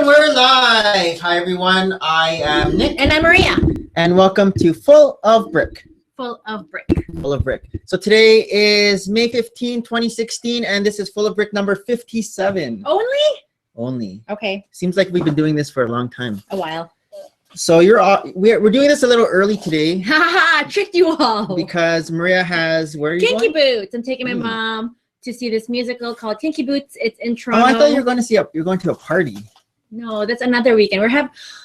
And we're live. Hi, everyone. I am Nick. And I'm Maria. And welcome to Full of Brick. Full of Brick. Full of Brick. So today is May 15, 2016, and this is Full of Brick number 57. Only. Okay. Seems like we've been doing this for a long time. A while. So we're doing this a little early today. Haha, tricked you all. Because Maria has, where are you Kinky going? Boots. I'm taking my mom to see this musical called Kinky Boots. It's in Toronto. Oh, I thought you were going to a party. No, that's another weekend.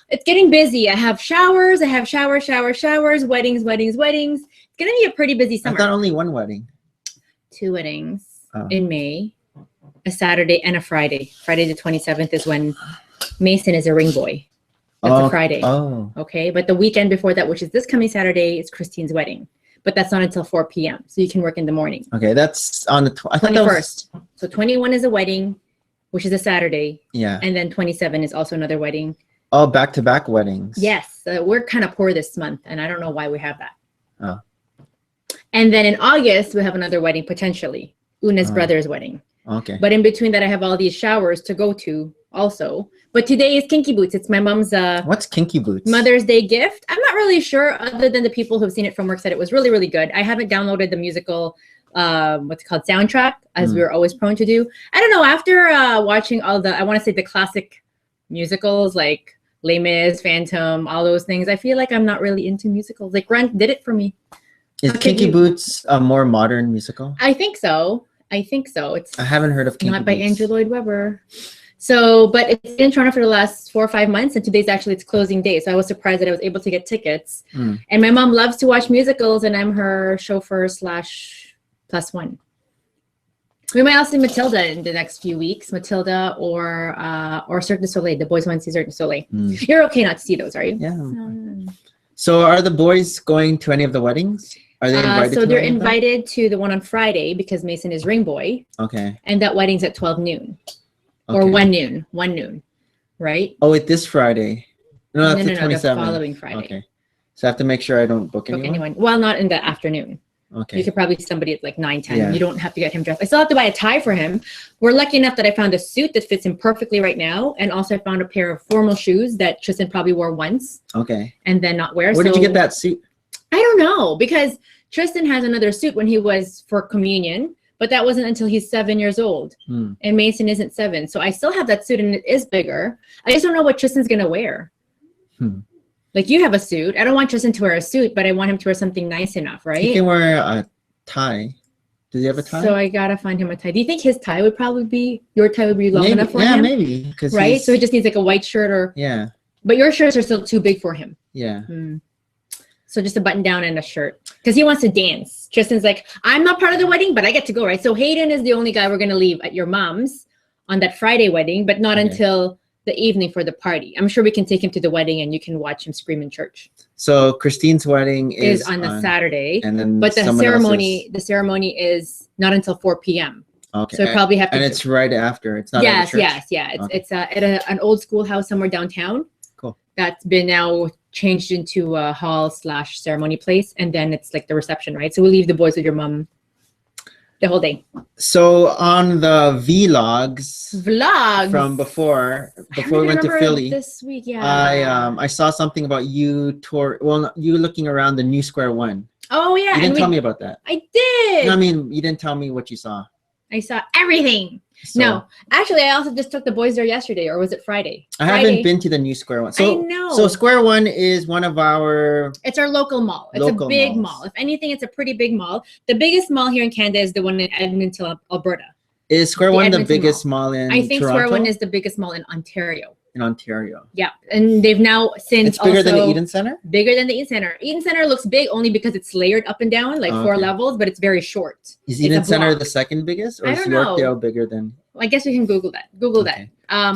It's getting busy. I have showers. I have showers, weddings. It's going to be a pretty busy summer. I thought only one wedding. 2 weddings in May, a Saturday and a Friday. Friday the 27th is when Mason is a ring boy. That's a Friday. Oh. Okay, but the weekend before that, which is this coming Saturday, is Christine's wedding. But that's not until 4 p.m. So you can work in the morning. Okay, that's on the 21st. So 21 is a wedding, which is a Saturday. Yeah. And then 27 is also another wedding. Oh, back-to-back weddings. Yes. We're kind of poor this month, and I don't know why we have that. Oh. And then in August, we have another wedding, potentially. Una's brother's wedding. Okay. But in between that, I have all these showers to go to also. But today is Kinky Boots. It's my mom's What's Kinky Boots? Mother's Day gift. I'm not really sure, other than the people who've seen it from work said it was really, really good. I haven't downloaded the musical, what's it called, soundtrack, as we were always prone to do. I don't know, after watching all the, I want to say the classic musicals like Les Mis, Phantom, all those things, I feel like I'm not really into musicals. Like Rent did it for me. Is Kinky Boots a more modern musical? I think so. It's I haven't heard of Kinky Boots. Not by Andrew Lloyd Webber. So, but it's been in Toronto for the last 4 or 5 months, and today's actually its closing day. So I was surprised that I was able to get tickets. And my mom loves to watch musicals, and I'm her chauffeur / +1. We might also see Matilda in the next few weeks. Matilda or Cirque du Soleil. The boys want to see Cirque du Soleil. You're okay not to see those, are you? Yeah. So are the boys going to any of the weddings? Are they invited? So they're invited to the one on Friday because Mason is ring boy. Okay. And that wedding's at 12 noon. Okay. Or 1 noon, right? Oh, it's this Friday. No, that's the 27th. The following Friday. Okay. So I have to make sure I don't book anyone? Well, not in the afternoon. Okay. You could probably see somebody at like 9, 10. Yeah. You don't have to get him dressed. I still have to buy a tie for him. We're lucky enough that I found a suit that fits him perfectly right now. And also I found a pair of formal shoes that Tristan probably wore once. Okay. And then not wear. Where did you get that suit? I don't know, because Tristan has another suit when he was for communion. But that wasn't until he's 7 years old. And Mason isn't 7. So I still have that suit, and it is bigger. I just don't know what Tristan's going to wear. Like, you have a suit. I don't want Tristan to wear a suit, but I want him to wear something nice enough, right? He can wear a tie. Does he have a tie? So I got to find him a tie. Do you think his tie would probably be, your tie would be long enough for him? Yeah, maybe. Right? So he just needs like a white shirt or... Yeah. But your shirts are still too big for him. Yeah. So just a button down and a shirt. Because he wants to dance. Tristan's like, I'm not part of the wedding, but I get to go, right? So Hayden is the only guy we're going to leave at your mom's on that Friday wedding, but not until the evening for the party. I'm sure we can take him to the wedding and you can watch him scream in church. So Christine's wedding is on the Saturday. And then but the ceremony is not until 4 p.m. Okay. So I probably have to. And it's right after. It's not Yes, at a church? It's at an old schoolhouse somewhere downtown. Cool. That's been now changed into a hall / ceremony place, and then it's like the reception, right? So we'll leave the boys with your mom the whole day. So on the vlogs from before we went to Philly this week, I saw something about you you looking around the new Square One. Oh yeah. You didn't tell me about that. I did. No, I mean, you didn't tell me what you saw. I saw everything. So, no, actually, I also just took the boys there yesterday, or was it Friday? I haven't been to the new Square One. So, I know. So Square One is one of our... It's our local mall. It's a big mall. If anything, it's a pretty big mall. The biggest mall here in Canada is the one in Edmonton, Alberta. Is Square One the biggest mall in Toronto? I think Square One is the biggest mall in Ontario. In Ontario. Yeah, and they've now since it's bigger than the Eden Center? Bigger than the Eden Center. Eden Center looks big only because it's layered up and down, like 4 levels, but it's very short. Is Eden Center the second biggest, or is Yorkdale bigger than? I guess we can Google that.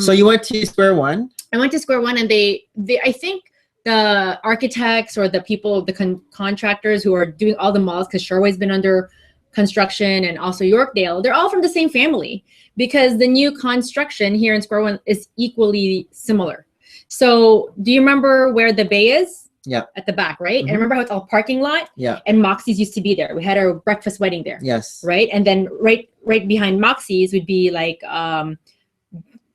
So you went to Square One? I went to Square One, and they I think the architects or the people, the contractors who are doing all the malls, because Sherway's been under construction, and also Yorkdale, they're all from the same family, because the new construction here in Square One is equally similar. So do you remember where the bay is? Yeah. At the back, right? And remember how it's all parking lot? Yeah. And Moxie's used to be there. We had our breakfast wedding there. Yes. Right? And then right behind Moxie's would be like Tommy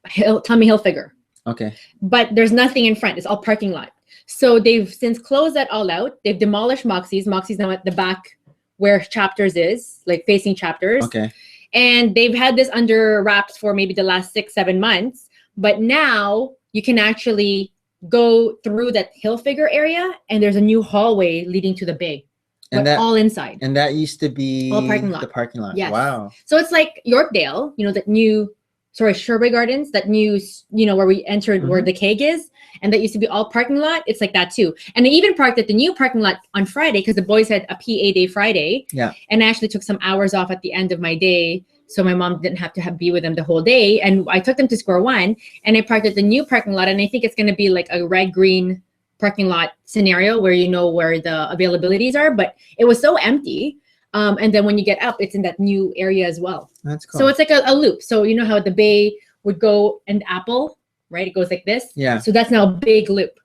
Hilfiger. Okay. But there's nothing in front. It's all parking lot. So they've since closed that all out. They've demolished Moxie's. Moxie's now at the back where Chapters is, like facing Chapters. Okay. And they've had this under wraps for maybe the last 6-7 months. But now you can actually go through that hill figure area, and there's a new hallway leading to the bay. And that all inside. And that used to be all parking lot. The parking lot. Yes. Wow. So it's like Yorkdale, that new, Sherway Gardens, that new, where we entered where the keg is. And that used to be all parking lot. It's like that too. And I even parked at the new parking lot on Friday because the boys had a PA day Friday. Yeah. And I actually took some hours off at the end of my day. So my mom didn't have to be with them the whole day. And I took them to Square One and I parked at the new parking lot. And I think it's going to be like a red-green parking lot scenario where where the availabilities are. But it was so empty. And then when you get up, it's in that new area as well. That's cool. So it's like a loop. So you know how the bay would go and Apple, right? It goes like this. Yeah. So that's now a big loop.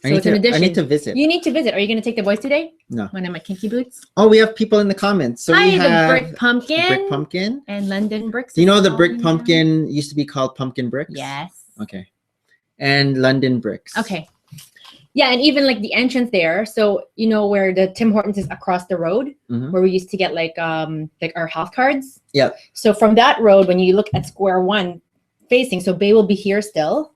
So it's an addition. I need to visit. You need to visit. Are you going to take the boys today? No. One of my kinky boots. Oh, we have people in the comments. So Hi, we have the brick pumpkin. Brick pumpkin. And London bricks. Do you know the brick pumpkin used to be called pumpkin bricks? Yes. Okay. And London bricks. Okay. Yeah, and even like the entrance there. So you know where the Tim Hortons is across the road, where we used to get like our health cards. Yeah. So from that road, when you look at Square One facing, so Bay will be here still.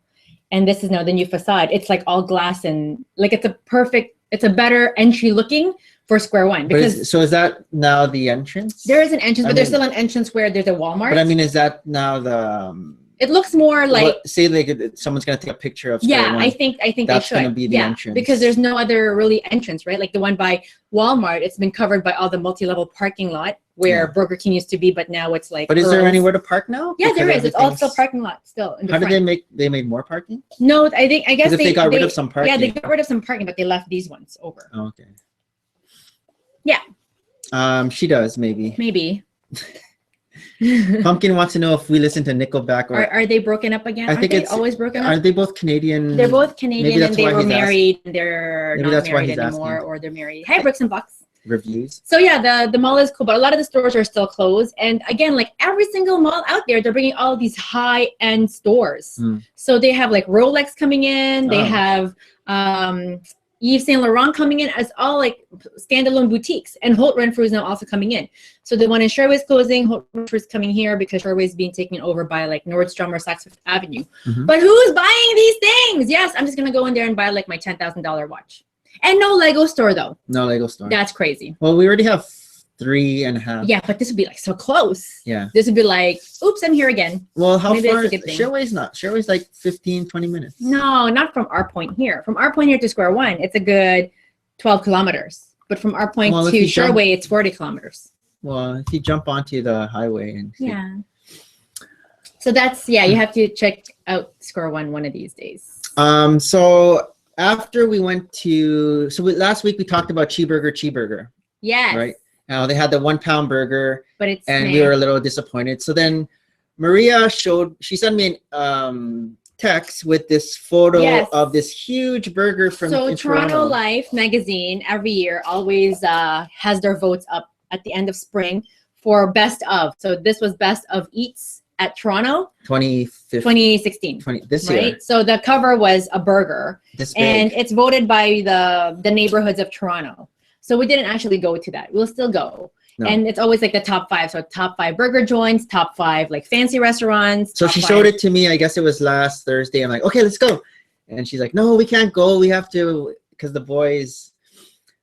And this is now the new facade. It's like all glass and like it's a better entry looking for Square One. Because is that now the entrance? there is an entrance, but there's still an entrance where there's a Walmart. But I mean, is that now the it looks more like say like someone's gonna take a picture of Square One. I think that's they should. Gonna be the entrance. Because there's no other really entrance, right? Like the one by Walmart, it's been covered by all the multi-level parking lot where Burger King used to be, but now it's like. But is there anywhere to park now? Yeah, there is. It's all still parking lot still. How did they made more parking? No, I guess if they got rid of some parking. Yeah, they got rid of some parking, but they left these ones over. Oh, okay. Yeah. She does maybe. Maybe. Pumpkin wants to know if we listen to Nickelback or are they broken up again? I think it's always broken up. Are they both Canadian? They're both Canadian and they were married. They're maybe not that's married why anymore, or they're married. Hi, Bricks and Bucks. Reviews. So yeah, the mall is cool, but a lot of the stores are still closed. And again, like every single mall out there, they're bringing all these high-end stores. So they have like Rolex coming in. They have Yves Saint Laurent coming in as all like standalone boutiques, and Holt Renfrew is now also coming in. So the one in Sherway is closing. Holt Renfrew is coming here because Sherway is being taken over by like Nordstrom or Saks Fifth Avenue. But who's buying these things? Yes, I'm just gonna go in there and buy like my $10,000 watch. And no Lego store though. No Lego store. That's crazy. Well, we already have 3.5. Yeah, but this would be like so close. Yeah. This would be like, oops, I'm here again. Well, how far? Sherway's not. Sherway's like 15, 20 minutes. No, not from our point here. From our point here to Square One, it's a good 12 kilometers. But from our point to Sherway, it's 40 kilometers. Well, if you jump onto the highway and yeah. So that's you have to check out Square one of these days. So after we went to last week we talked about cheeseburger. Yes. Right. Now they had the 1 pound burger, but we were a little disappointed. So then Maria she sent me an text with this photo of this huge burger from Toronto Life magazine every year always has their votes up at the end of spring for best of. So this was best of eats at Toronto 2016 this right? year. So the cover was a burger and it's voted by the neighborhoods of Toronto. So we didn't actually go to that. We'll still go. No. And it's always like the top 5. So top 5 burger joints, top 5 like fancy restaurants. So she showed it to me. I guess it was last Thursday. I'm like, okay, let's go. And she's like, no, we can't go. We have to, because the boys.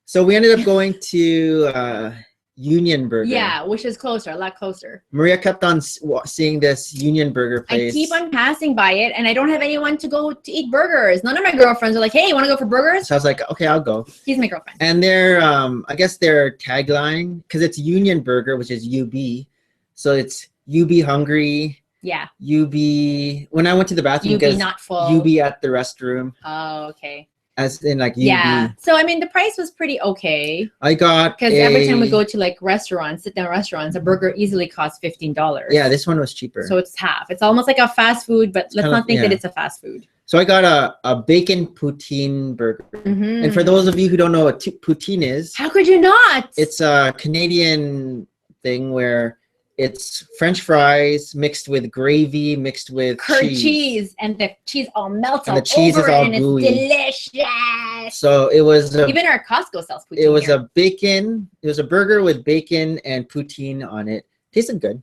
So we ended up going to Union Burger. Yeah, which is closer, a lot closer. Maria kept on seeing this Union Burger place. I keep on passing by it, and I don't have anyone to go to eat burgers. None of my girlfriends are like, hey, you want to go for burgers? So I was like, okay, I'll go. She's my girlfriend. And their, I guess their tagline, because it's Union Burger, which is UB. So it's you be hungry. Yeah. You be, when I went to the bathroom, you be not full. You be at the restroom. Oh, okay. As in like UB. Yeah. So I mean the price was pretty okay. I got because every time we go to like restaurants, sit down restaurants, a burger easily costs $15. Yeah, this one was cheaper. So it's half. It's almost like a fast food, but let's not think that it's a fast food. So I got a bacon poutine burger. And for those of you who don't know what poutine is, how could you not? It's a Canadian thing where it's French fries mixed with gravy, mixed with curd cheese, and the cheese all melts and all the cheese over is all and gooey. it's delicious. So it was Even our Costco sells poutine. It was here. a bacon. It was a burger with bacon and poutine on it. Tasted good.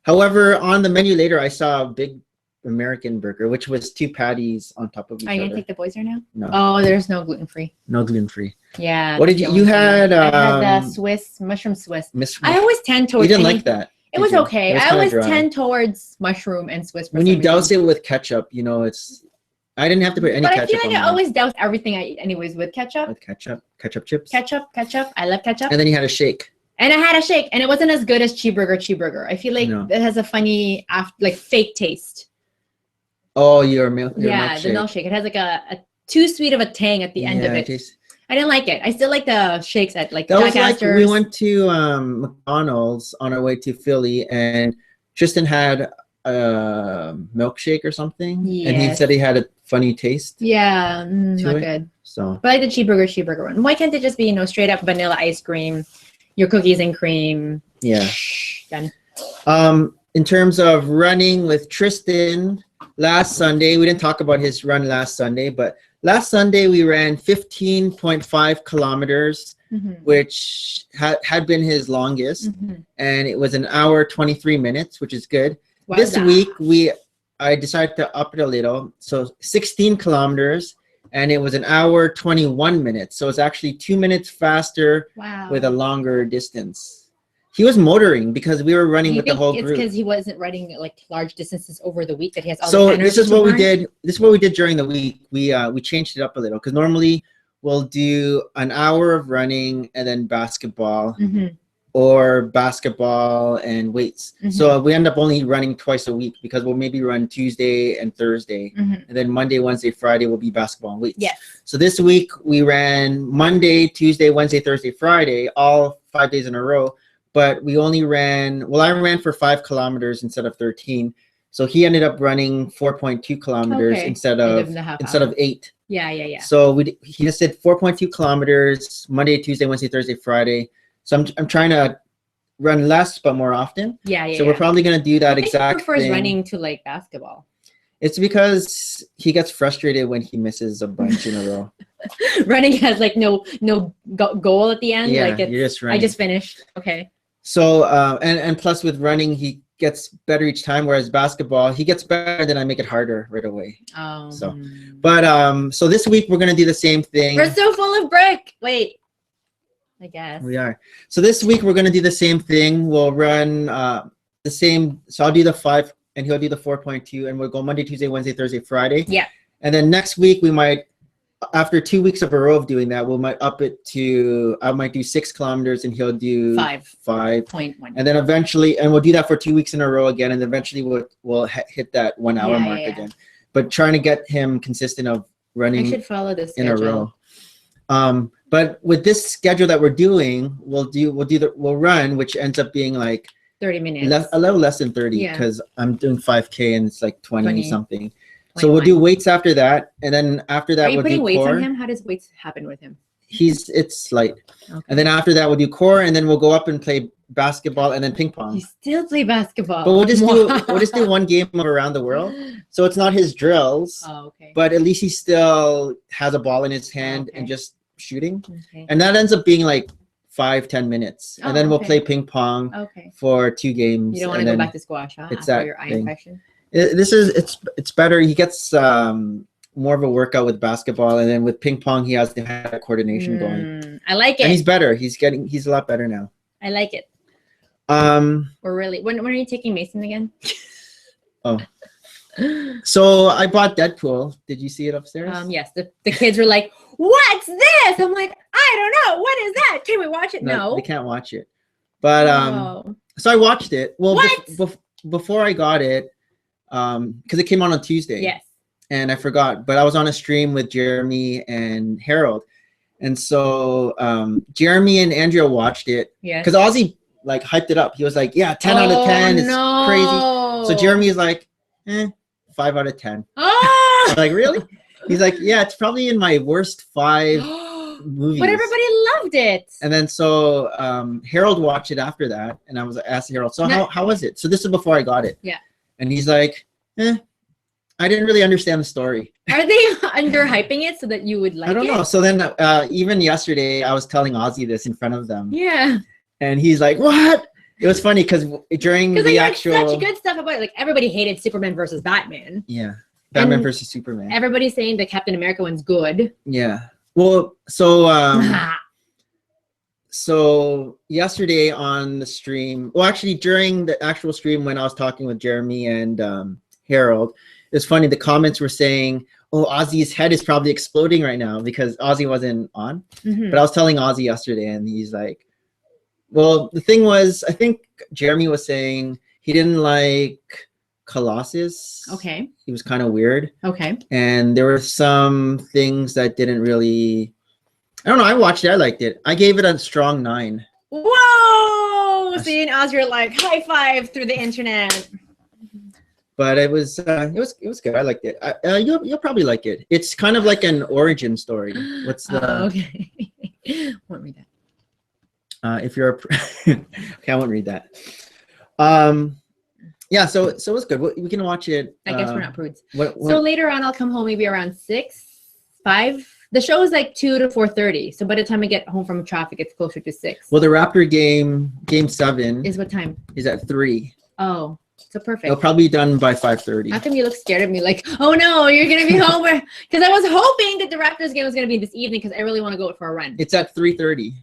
However, on the menu later, I saw a big American burger, which was 2 patties on top of each Are you other. gonna take the boys there now? No. Oh, there's no gluten free. No gluten free. Yeah. What did you had? I had the Swiss mushroom Swiss. I always tend You towards. didn't like that. It was okay. I kinda always dry. tend towards mushroom and Swiss. When you douse it with ketchup, you know it's. I didn't have to put any But ketchup. I feel like on I mine. always douse everything I eat, anyways, with ketchup. With ketchup chips. Ketchup. I love ketchup. And then you had a shake. And I had a shake, and it wasn't as good as cheeseburger. I feel like it has a funny, like fake taste. Oh, your milk. Yeah, the milkshake. It has like a too sweet of a tang at the end of it. I didn't like it. I still like the shakes at like That Jack was like Astor's. we went to McDonald's on our way to Philly, and Tristan had a milkshake or something, and he said he had a funny taste. Yeah, not good. So, but I like the cheeseburger one. Why can't it just be straight up vanilla ice cream, your cookies and cream? Yeah. Done. In terms of running with Tristan last Sunday, we didn't talk about his run last Sunday, but last Sunday we ran 15.5 kilometers, which had been his longest, and it was an hour 23 minutes, which is good. This week I decided to up it a little, so 16 kilometers, and it was an hour 21 minutes. So it's actually 2 minutes faster with a longer distance. He was motoring because we were running with the whole group. It's because he wasn't running like large distances over the week that he has all so the energy. This is what we did. This is what we did during the week. We changed it up a little because normally we'll do an hour of running and then basketball, or basketball and weights. So we end up only running twice a week because we'll maybe run Tuesday and Thursday, and then Monday, Wednesday, Friday will be basketball and weights. Yes. So this week we ran Monday, Tuesday, Wednesday, Thursday, Friday, all 5 days in a row. But we only ran, I ran for 5 kilometers instead of 13. So he ended up running 4.2 kilometers instead of 8. Yeah. So he just did 4.2 kilometers Monday, Tuesday, Wednesday, Thursday, Friday. So I'm trying to run less but more often. Yeah. So we're probably gonna do that exact he prefers thing. running to like basketball. It's because he gets frustrated when he misses a bunch in a row. Running has like no goal at the end. Yeah, like you're just running. I just finished. Okay. So and plus with running he gets better each time, whereas basketball he gets better, then I make it harder right away. So this week we're gonna do the same thing. We're so full of brick. Wait, I guess we are. So this week we're gonna do the same thing. We'll run the same. So I'll do the 5 and he'll do the 4.2, and we'll go Monday, Tuesday, Wednesday, Thursday, Friday. Yeah. And then next week we might, after 2 weeks of a row of doing that, we might up it to, I might do 6 kilometers and he'll do 5.1. And then eventually, and we'll do that for 2 weeks in a row again, and eventually we'll hit that 1 hour mark again. But trying to get him consistent of running I should follow this in a row. But with this schedule that we're doing, we'll run, which ends up being like 30 minutes. A little less than 30 because I'm doing 5K and it's like 20 something. 21. So we'll do weights after that, and then after that we'll do core. Are you putting weights on him? How does weights happen with him? It's light. Okay. And then after that we'll do core, and then we'll go up and play basketball and then ping pong. You still play basketball. But we'll just do one game of around the world. So it's not his drills. Oh, okay. But at least he still has a ball in his hand and just shooting. Okay. And that ends up being like 5-10 minutes, and then we'll play ping pong for 2 games. You don't want to go back to squash, huh? It's that your eye thing. infection. It's better. He gets more of a workout with basketball, and then with ping pong he has to have coordination going. I like it. And he's better. He's a lot better now. I like it. We're really. When are you taking Mason again? Oh. So I bought Deadpool. Did you see it upstairs? Yes. The kids were like, "What's this?" I'm like, "I don't know. What is that? Can we watch it?" No. They can't watch it. But so I watched it. Well, before I got it, because it came on Tuesday. Yes. And I forgot, but I was on a stream with Jeremy and Harold, and so Jeremy and Andrea watched it. Yeah. Because Ozzy like hyped it up. He was like, "Yeah, 10 out of 10. It's crazy." So Jeremy is like, 5 out of 10. Oh! I'm like, really? He's like, yeah, it's probably in my worst 5 movies. But everybody loved loved it. And then so Harold watched it after that, and I was asking Harold, so how was it? So this is before I got it. Yeah. And he's like, I didn't really understand the story. Are they underhyping it so that you would like it? I don't know. So then even yesterday, I was telling Ozzy this in front of them. Yeah. And he's like, what? It was funny because during the actual... such good stuff about it. Like, everybody hated Superman versus Batman. Yeah. Batman versus Superman. Everybody's saying the Captain America one's good. Yeah. Well, so... So yesterday on the stream... Well, actually, during the actual stream when I was talking with Jeremy and Harold, it's funny, the comments were saying, oh, Ozzy's head is probably exploding right now because Ozzy wasn't on. But I was telling Ozzy yesterday, and he's like, well, the thing was, I think Jeremy was saying he didn't like Colossus. Okay. He was kind of weird. Okay. And there were some things that didn't really, I don't know, I watched it, I liked it. I gave it a strong 9. Whoa! Seeing Ozzy like high five through the internet. But it was good. I liked it. You'll probably like it. It's kind of like an origin story. What's the? Okay. Won't read that. If you're okay, I won't read that. Yeah. So it was good. We can watch it. I guess we're not prudes. What? So later on, I'll come home maybe around 6, 5. The show is like 2 to 4:30. So by the time I get home from traffic, it's closer to 6. Well, the Raptor game 7 is what time? Is at 3. Oh. So perfect. It'll probably be done by 5:30. How come you look scared of me like, oh no, you're going to be home? Because I was hoping that the Raptors game was going to be this evening because I really want to go for a run. It's at 3:30.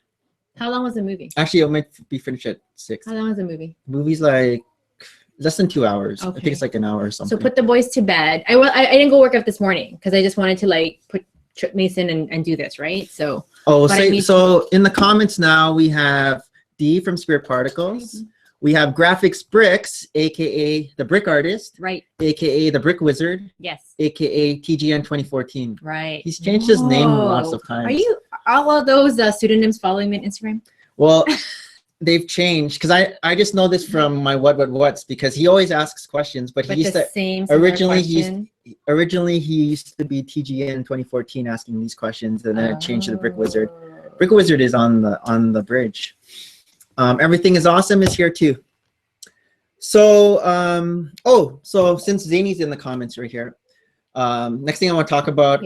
How long was the movie? Actually, it might be finished at 6. How long was the movie? The movie's like less than 2 hours. Okay. I think it's like an hour or something. So put the boys to bed. I didn't go work out this morning because I just wanted to like put Mason and do this, right? So. Oh, so in the comments now we have D from Spirit Particles. We have Graphics Bricks, aka the Brick Artist, right? AKA the Brick Wizard, yes. AKA TGN 2014, right? He's changed his name lots of times. Are you all of those pseudonyms following me on Instagram? Well, they've changed because I just know this from my what's because he always asks questions, but he used to originally he used to be TGN 2014 asking these questions, and then it changed to the Brick Wizard. Brick Wizard is on the bridge. Everything is awesome is here too. So, so since Zany's in the comments right here, next thing I want to talk about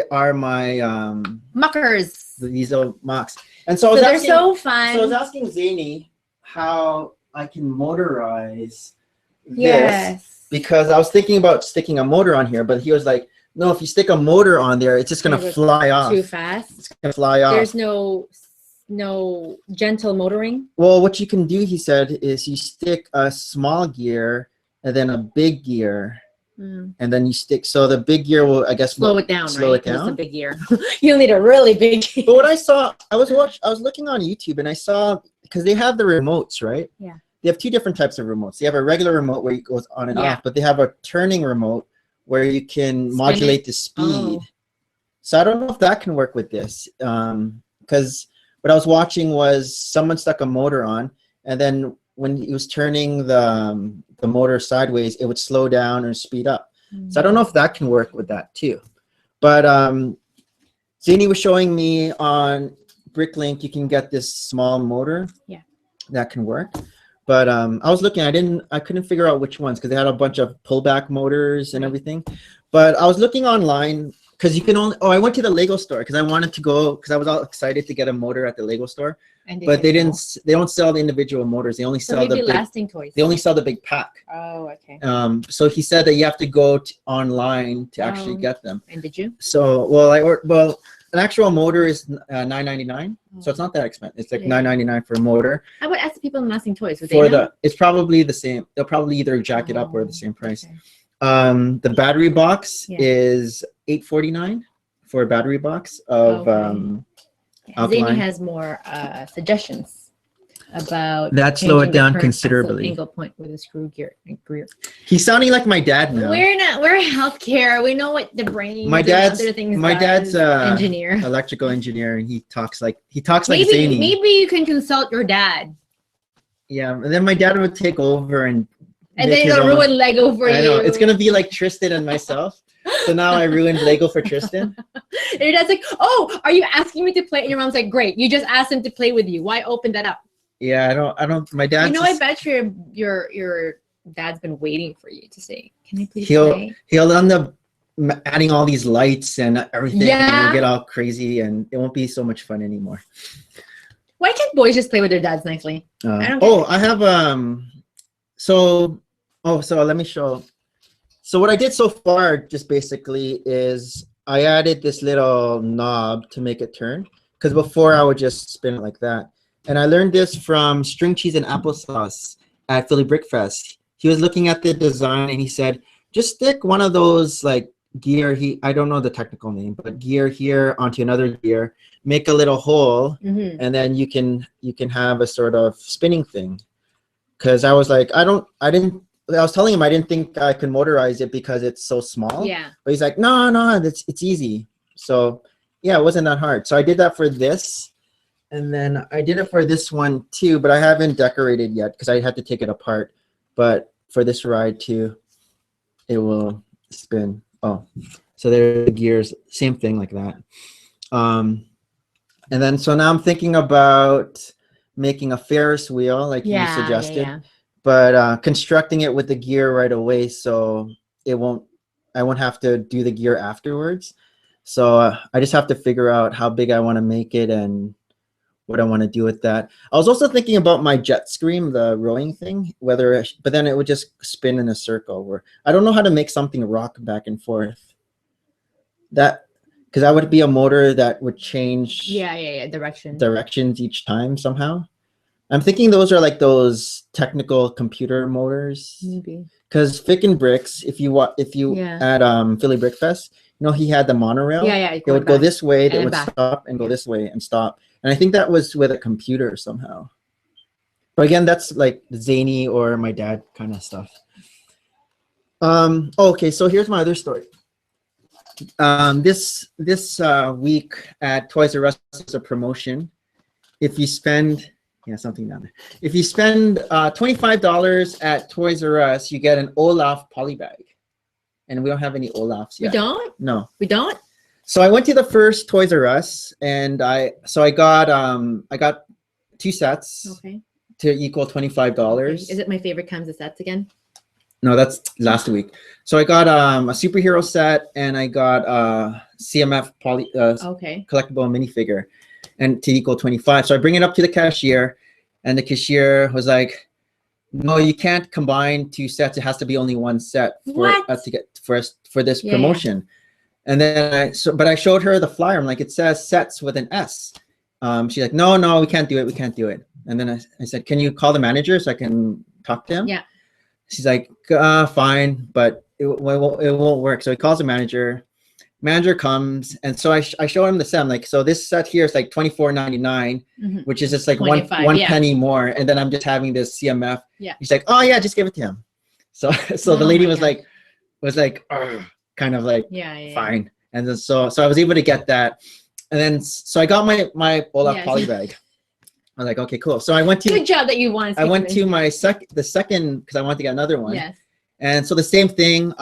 are my muckers. These old mocks. And so they're so fun. So I was asking Zany how I can motorize this because I was thinking about sticking a motor on here, but he was like, no, if you stick a motor on there, it's just gonna fly off. Too fast. It's gonna fly off. There's no gentle motoring? Well, what you can do, he said, is you stick a small gear and then a big gear, and then you stick. So the big gear will, I guess, slow it down. Slow it down. It's a big gear. You'll need a really big gear. But what I saw, I was looking on YouTube, and I saw because they have the remotes, right? Yeah. They have 2 different types of remotes. They have a regular remote where it goes on and off, but they have a turning remote where you can modulate the speed. Oh. So I don't know if that can work with this, because. What I was watching was someone stuck a motor on, and then when he was turning the motor sideways, it would slow down or speed up. So I don't know if that can work with that too. But Zany was showing me on Bricklink, you can get this small motor that can work. But I was looking, I couldn't figure out which ones because they had a bunch of pullback motors and everything. But I was looking online. Because you can only, I went to the Lego store because I wanted to go, because I was all excited to get a motor at the Lego store. But they don't sell the individual motors. They only sell the big, lasting toys. They only sell the big pack. Oh, okay. So he said that you have to go online to actually get them. And did you? So, an actual motor is $9.99. So it's not that expensive. It's like $9.99 for a motor. I would ask the people in lasting toys. It's probably the same. They'll probably either jack it up or the same price. Okay. The battery box is $8.49 for a battery box of Zany has more suggestions about that. Slow it down considerably. Angle point with a screw gear. He's sounding like my dad now. We're healthcare. We know what the brain. My dad's engineer, electrical engineer, and he talks like Zany. Maybe you can consult your dad. Yeah, and then my dad would take over and then it'll ruin Lego for you. I know. It's gonna be like Tristan and myself. So now I ruined Lego for Tristan. And your dad's like, oh, are you asking me to play? And your mom's like, great, you just asked him to play with you. Why open that up? Yeah, I don't. My dad. I bet your dad's been waiting for you to say, can I please play? He'll end up adding all these lights and everything. Yeah. And it'll get all crazy, and it won't be so much fun anymore. Why can't boys just play with their dads nicely? I have So let me show. So what I did so far just basically is I added this little knob to make it turn, because before I would just spin it like that. And I learned this from String Cheese and Applesauce at Philly Brick Fest. He was looking at the design and he said, just stick one of those like gear, I don't know the technical name, but gear here onto another gear, make a little hole, and then you can have a sort of spinning thing. Because I was like, I was telling him I didn't think I could motorize it because it's so small. Yeah. But he's like, no, it's easy. So yeah, it wasn't that hard. So I did that for this. And then I did it for this one too, but I haven't decorated yet because I had to take it apart. But for this ride too, it will spin. Oh, so there are the gears, same thing like that. And then so now I'm thinking about making a Ferris wheel like you suggested, but constructing it with the gear right away, so I won't have to do the gear afterwards. So I just have to figure out how big I want to make it and what I want to do with that. I was also thinking about my jet stream, the rowing thing, but then it would just spin in a circle. Where I don't know how to make something rock back and forth. Because that would be a motor that would change directions each time somehow. I'm thinking those are like those technical computer motors. Maybe. Because Fick and Bricks, if you at Philly Brick Fest, he had the monorail. It would go this way, it would stop, and go this way and stop. And I think that was with a computer somehow. But again, that's like zany or my dad kind of stuff. Okay, so here's my other story. This week at Toys R Us is a promotion. If you spend something down there. If you spend $25 at Toys R Us, you get an Olaf polybag. And we don't have any Olafs yet. We don't? No. We don't? So I went to the first Toys R Us and I got 2 sets to equal $25. Okay. Is it my favorite kinds of sets again? No, that's last week. So I got a superhero set and I got a CMF collectible minifigure, and to equal 25. So I bring it up to the cashier, and the cashier was like, "No, you can't combine 2 sets. It has to be only 1 set for us to get for this promotion." And then but I showed her the flyer. I'm like, "It says sets with an S." She's like, "No, we can't do it. We can't do it." And then I said, "Can you call the manager so I can talk to him?" Yeah. She's like, "Fine, but it won't work." So he calls the manager. Manager comes, and so I show him the set. I'm like, "So this set here is like $24.99, which is just like one penny more." And then I'm just having this CMF. Yeah. He's like, "Oh yeah, just give it to him." So the lady was like, kind of like, fine. And then so I was able to get that, and then so I got my Olaf polybag. I was like, okay, cool. So I went to. Good job that you won. I went to the second because I wanted to get another one. Yes. And so the same thing.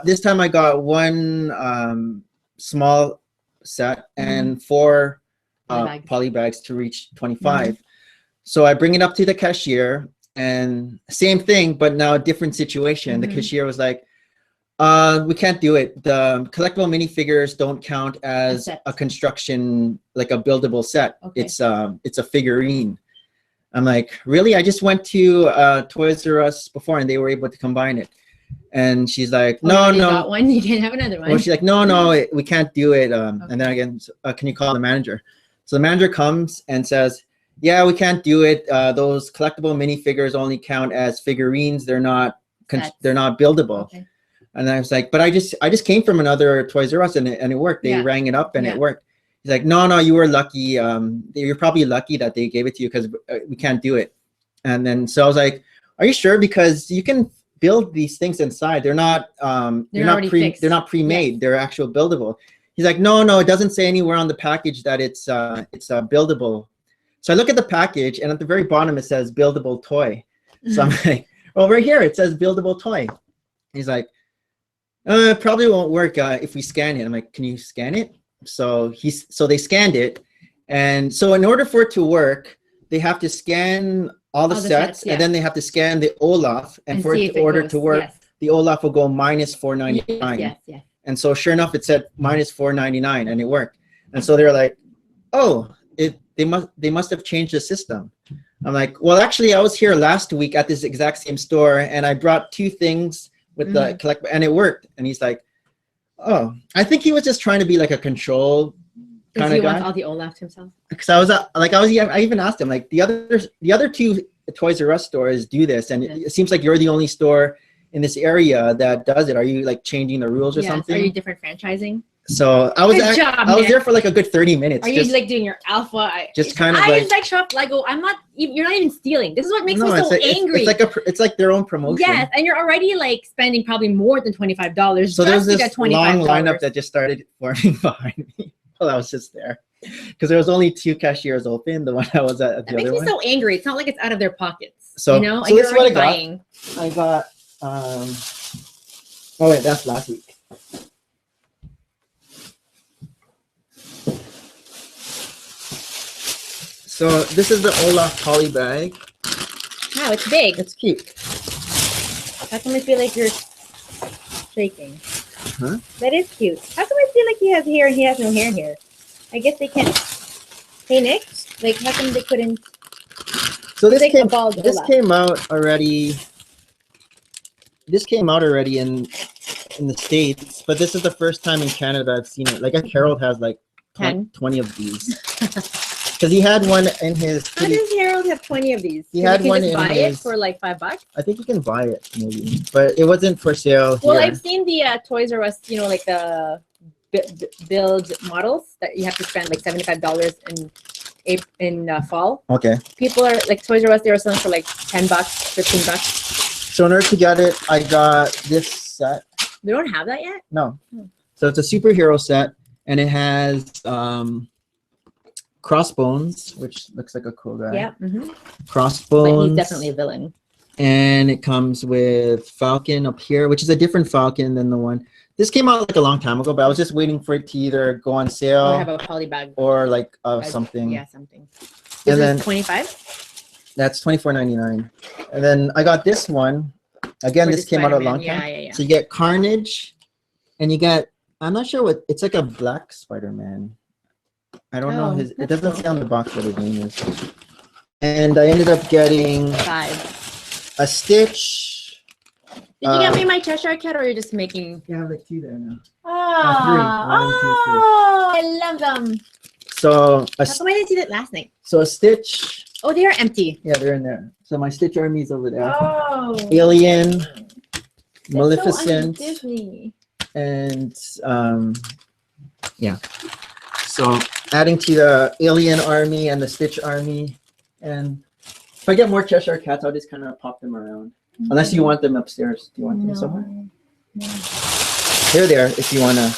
This time I got 1 small set and 4 polybags to reach 25. So I bring it up to the cashier, and same thing, but now a different situation. The cashier was like, "We can't do it. The collectible minifigures don't count as a construction, like a buildable set. Okay. It's a figurine." I'm like, "Really? I just went to Toys R Us before, and they were able to combine it." And she's like, "No, you got one, you can't have another one." Well, she's like, "No, we can't do it." And then again, "Can you call the manager?" So the manager comes and says, "Yeah, we can't do it. Those collectible minifigures only count as figurines. They're not buildable." Okay. And I was like, "But I just came from another Toys R Us and it worked. They rang it up and it worked." He's like, "No, you were lucky. You're probably lucky that they gave it to you because we can't do it." And then so I was like, "Are you sure? Because you can build these things inside. They're not pre-made. Yes. They're actual buildable." He's like, "No, it doesn't say anywhere on the package that it's buildable." So I look at the package, and at the very bottom it says buildable toy. So I'm like, "Well, right here it says buildable toy." He's like, Probably won't work if we scan it. I'm like, can you scan it? So they scanned it, and so in order for it to work, they have to scan all the sets, yeah. and then they have to scan the Olaf, and for it to work, yes. the Olaf will go minus 499. Yes. And so sure enough, it said minus 499, and it worked. And so they're like, oh, they must have changed the system. I'm like, well, actually, I was here last week at this exact same store, and I brought 2 things with the collect, and it worked. And he's like, oh, I think he was just trying to be like a control kind of guy. He wants all the Olaf to himself. Because I even asked him, like, the other 2 Toys R Us stores do this, and it seems like you're the only store in this area that does it. Are you like changing the rules or something? Are you different franchising? So I was there for like a good 30 minutes. Are you like doing your alpha? I just shop Lego. You're not even stealing. This is what makes me so angry. It's like their own promotion. Yes, and you're already like spending probably more than $25. So there's this long lineup that just started forming behind me while I was just there, because there was only 2 cashiers open. The one I was at the other one. That makes me so angry. It's not like it's out of their pockets. So you know, so this is what I got. Oh wait, that's last week. So this is the Olaf poly bag. Wow, it's big. It's cute. How come I feel like you're shaking? Huh? That is cute. How come I feel like he has hair and he has no hair here? I guess they can't. Hey Nick, like how come they couldn't? So this came out already. This came out already in the States, but this is the first time in Canada I've seen it. Like Harold has like 20 of these. Because he had one in his. How does Harold have 20 of these? He had one in buy his. It for like $5? I think you can buy it maybe, but it wasn't for sale. Well, here. I've seen the Toys R Us, you know, like the build models that you have to spend like $75 in fall. Okay. People are like Toys R Us. They were selling for like $10, $15. So in order to get it, I got this set. They don't have that yet? No. So it's a superhero set, and it has Crossbones, which looks like a cool guy. Yeah. Crossbones. But he's definitely a villain. And it comes with Falcon up here, which is a different Falcon than the one. This came out like a long time ago, but I was just waiting for it to either go on sale or have a poly bag or like something. Yeah, something. This is $25? That's $24.99. And then I got this one. Again, this came out a long time. Yeah. So you get Carnage, and you get, I'm not sure what, it's like a black Spider-Man. I don't know it doesn't say on the box what his name is. And I ended up getting 5. A Stitch. Did you get me my Cheshire Cat, or you're just making? Yeah, I have like 2 there now. 3. I love them. So how come I didn't see that last night? So a Stitch. Oh, they are empty. Yeah, they're in there. So my Stitch Army's over there. Oh. Alien, that's Maleficent, so Disney. And yeah. So adding to the Alien Army and the Stitch Army, and if I get more Cheshire Cats, I'll just kind of pop them around. Unless you want them upstairs. Do you want them somewhere? No. They're there if you want to.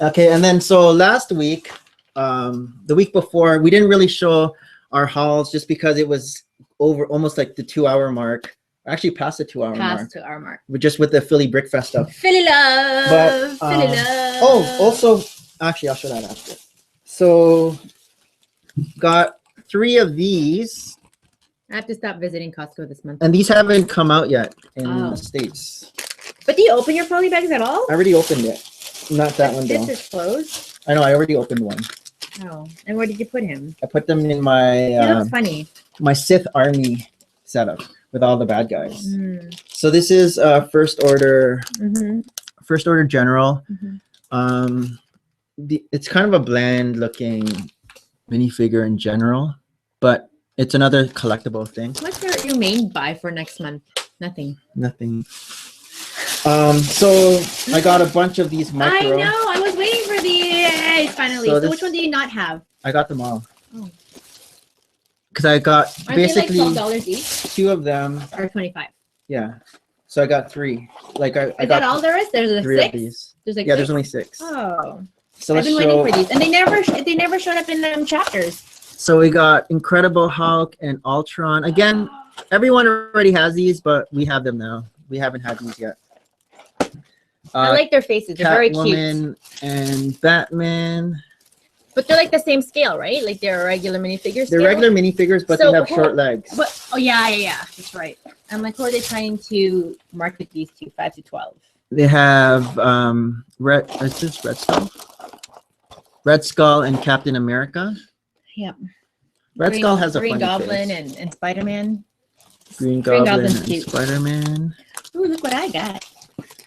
Okay, and then so last week, the week before, we didn't really show our hauls just because it was over almost like the 2-hour mark. Actually past the 2-hour mark. Past 2-hour mark. Just with the Philly Brickfest stuff. Philly love. Philly love. Oh, also, actually, I'll show that after. So, got 3 of these. I have to stop visiting Costco this month. And these haven't come out yet in the States. But do you open your poly bags at all? I already opened it. Not that one though. This is closed? I know, I already opened one. Oh, and where did you put him? I put them in my He looks funny. My Sith Army setup with all the bad guys. So this is first order general. It's kind of a bland looking minifigure in general, but it's another collectible thing. What's your main buy for next month? Nothing. So I got a bunch of these micro. I know. I was waiting for these finally. So which one do you not have? I got them all. Oh. Because I got basically like $12 each. 2 of them. Or 25. Yeah. So I got 3. Like I got all there is. There's 3 6. of these. There's like there's only 6. Oh. So I've been waiting for these, and they never showed up in them chapters. So we got Incredible Hulk and Ultron. Again, everyone already has these, but we have them now. We haven't had these yet. I like their faces. They're very cute. Catwoman and Batman. But they're like the same scale, right? Like they're regular minifigures. They're regular minifigures, but they have short legs. But yeah. That's right. I'm like, who are they trying to market these to? 5 to 12. They have Red. Is this Red Skull? Red Skull and Captain America. Yep. Red Skull has a Green funny Goblin face. and Spider-Man. Green Goblin and cute. Spider-Man. Ooh, look what I got.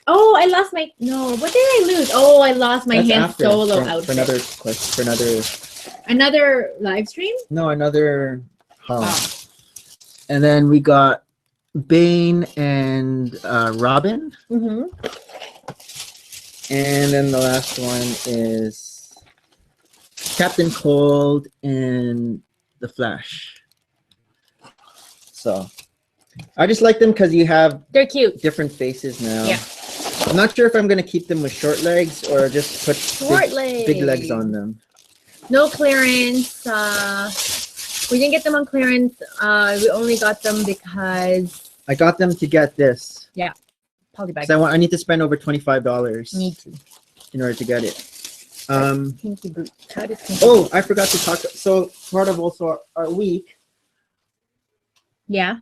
Oh, I lost my what did I lose? Oh, I lost my Han Solo outfit. For another live stream? No, another And then we got Bane and Robin. Mm-hmm. And then the last one is Captain Cold and the Flash. So I just like them because they're cute. Different faces now. Yeah. I'm not sure if I'm gonna keep them with short legs or just put big legs on them. No clearance. We didn't get them on clearance. We only got them because I got them to get this. Yeah. Polybag. So I need to spend over $25. Me too. In order to get it. Pinky boot. Oh, I forgot to talk. So part of also our week. Yeah.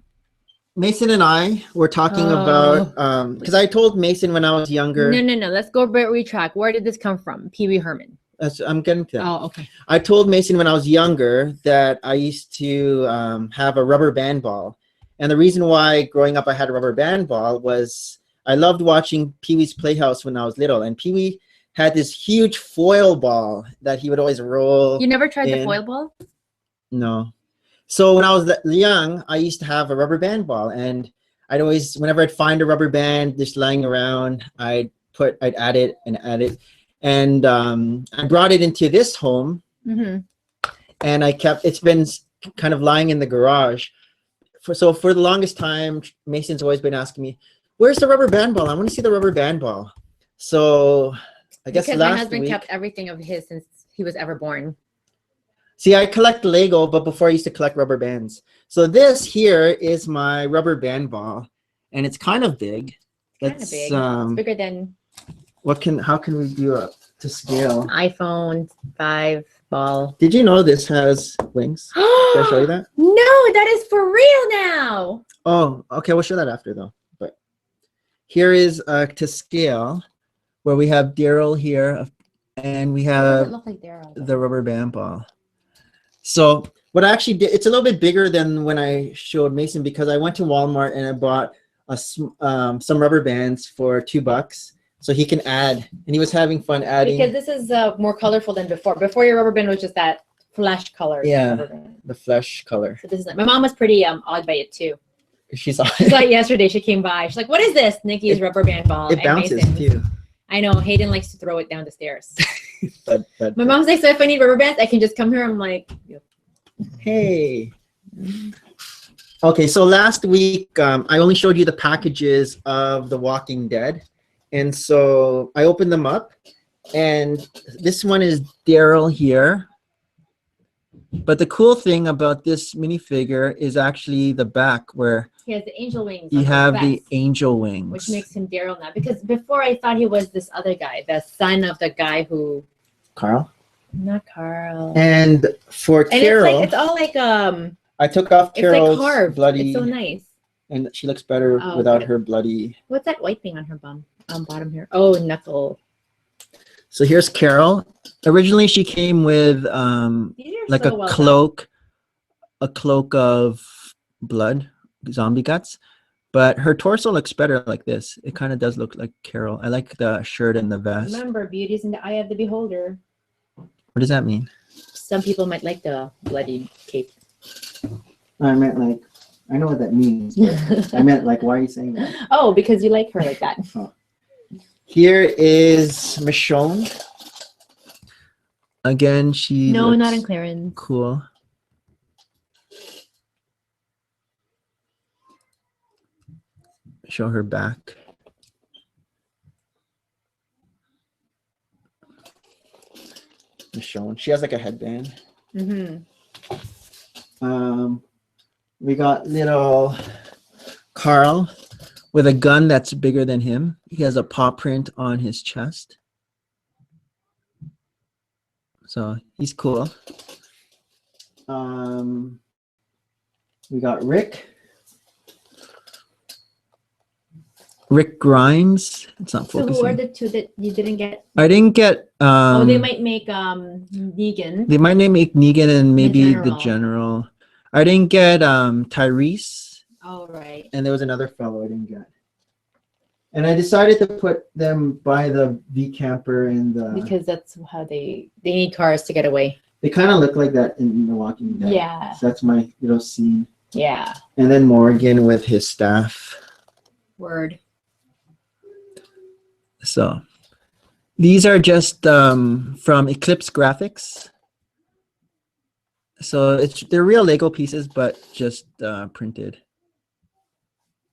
Mason and I were talking about because I told Mason when I was younger. No. Let's go retrack. Where did this come from? Pee Wee Herman. I'm getting to that. Oh, okay. I told Mason when I was younger that I used to have a rubber band ball, and the reason why growing up I had a rubber band ball was I loved watching Pee Wee's Playhouse when I was little, and Pee Wee had this huge foil ball that he would always roll. You never tried the foil ball? No. So when I was young, I used to have a rubber band ball, and I'd always, whenever I'd find a rubber band just lying around, I'd add it, and I brought it into this home, and it's been kind of lying in the garage. So for the longest time, Mason's always been asking me, "Where's the rubber band ball? I want to see the rubber band ball." So I guess because my husband kept everything of his since he was ever born. See, I collect Lego, but before I used to collect rubber bands. So this here is my rubber band ball, and it's kind of big. It's bigger than. How can we do it to scale? iPhone 5 ball. Did you know this has wings? Can I show you that? No, that is for real now. Oh, okay. We'll show that after though. But here is to scale, where we have Daryl here, and we have the rubber band ball. So what I actually did, it's a little bit bigger than when I showed Mason because I went to Walmart and I bought some rubber bands for $2 so he can add, and he was having fun adding. Because this is more colorful than before. Before your rubber band was just that flesh color. Yeah, the flesh color. So this is my mom was pretty awed by it too. She saw it yesterday. She came by. She's like, "What is this?" Nikki's rubber band ball. It bounces too. I know. Hayden likes to throw it down the stairs. but my mom's like, so if I need rubber bands, I can just come here. I'm like, hey. Okay, so last week I only showed you the packages of The Walking Dead, and so I opened them up, and this one is Daryl here. But the cool thing about this minifigure is actually the back where he has the angel wings. You have the angel wings, which makes him Daryl now. Because before I thought he was this other guy, the son of the guy who. Carl. Not Carl. And for Carol, it's all like I took off Carol's bloody. It's so nice. And she looks better without her bloody. What's that white thing on her bottom here? Oh, knuckle. So here's Carol. Originally, she came with like a cloak of blood, zombie guts. But her torso looks better like this. It kind of does look like Carol. I like the shirt and the vest. Remember, beauty is in the eye of the beholder. What does that mean? Some people might like the bloody cape. I meant like, I know what that means. But I meant like, why are you saying that? Oh, because you like her like that. Oh. Here is Michonne. Again, she No, not in clearance. Cool. Show her back. Michonne. She has like a headband. We got little Carl with a gun that's bigger than him. He has a paw print on his chest. So he's cool. We got Rick Grimes. It's not So focusing. who are the two that you didn't get? I didn't get. Oh, they might make Negan. They might make Negan and maybe the general. general. I didn't get Tyrese. Oh, right. And there was another fellow I didn't get. And I decided to put them by the V camper and the. Because that's how they need cars to get away. They kind of look like that in The Walking Dead. Yeah. So that's my little scene. Yeah. And then Morgan with his staff. Word. So these are just from Eclipse Graphics. So they're real Lego pieces, but just printed.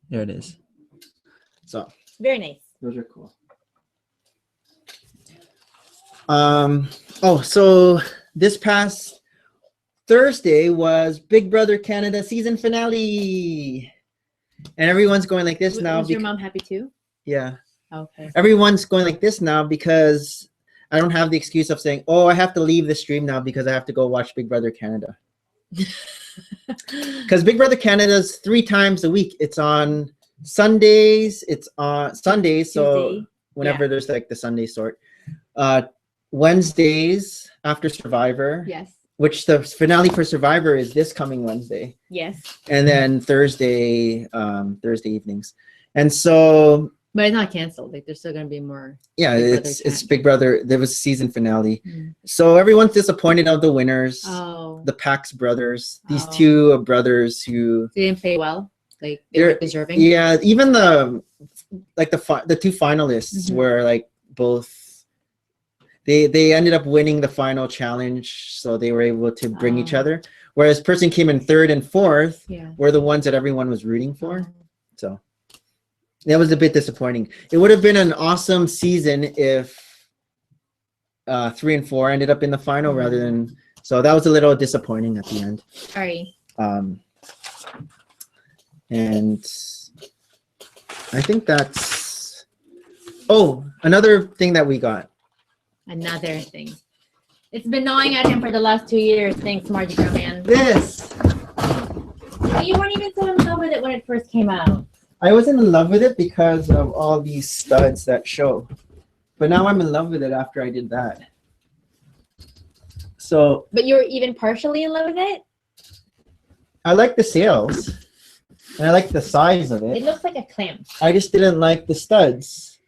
There it is. So very nice. Those are cool. Oh, so this past Thursday was Big Brother Canada season finale. And everyone's going like this now. Was your mom happy too? Yeah. Okay. Everyone's going like this now because I don't have the excuse of saying, oh, I have to leave the stream now because I have to go watch Big Brother Canada. Because Big Brother Canada's 3 times a week. It's on Sundays. It's on Sundays. So whenever there's like the Sunday sort. Wednesdays after Survivor. Yes. Which the finale for Survivor is this coming Wednesday. Yes. And then Thursday evenings. And so. But it's not canceled. Like there's still gonna be more. Yeah, it's Big Brother. There was a season finale. So everyone's disappointed of the winners. Oh. The Pax brothers. These two brothers who. They didn't pay well. Like they were deserving. Yeah, even the 2 finalists were like both. They ended up winning the final challenge, so they were able to bring each other. Whereas person came in 3rd and 4th were the ones that everyone was rooting for. So that was a bit disappointing. It would have been an awesome season if 3 and 4 ended up in the final rather than. So that was a little disappointing at the end. Sorry. And I think that's. Oh, another thing that we got. Another thing. It's been gnawing at him for the last 2 years. Thanks, Mardi Gras man. This. You weren't even so in love with it when it first came out. I wasn't in love with it because of all these studs that show. But now I'm in love with it after I did that. So. But you were even partially in love with it? I like the sails. And I like the size of it. It looks like a clamp. I just didn't like the studs.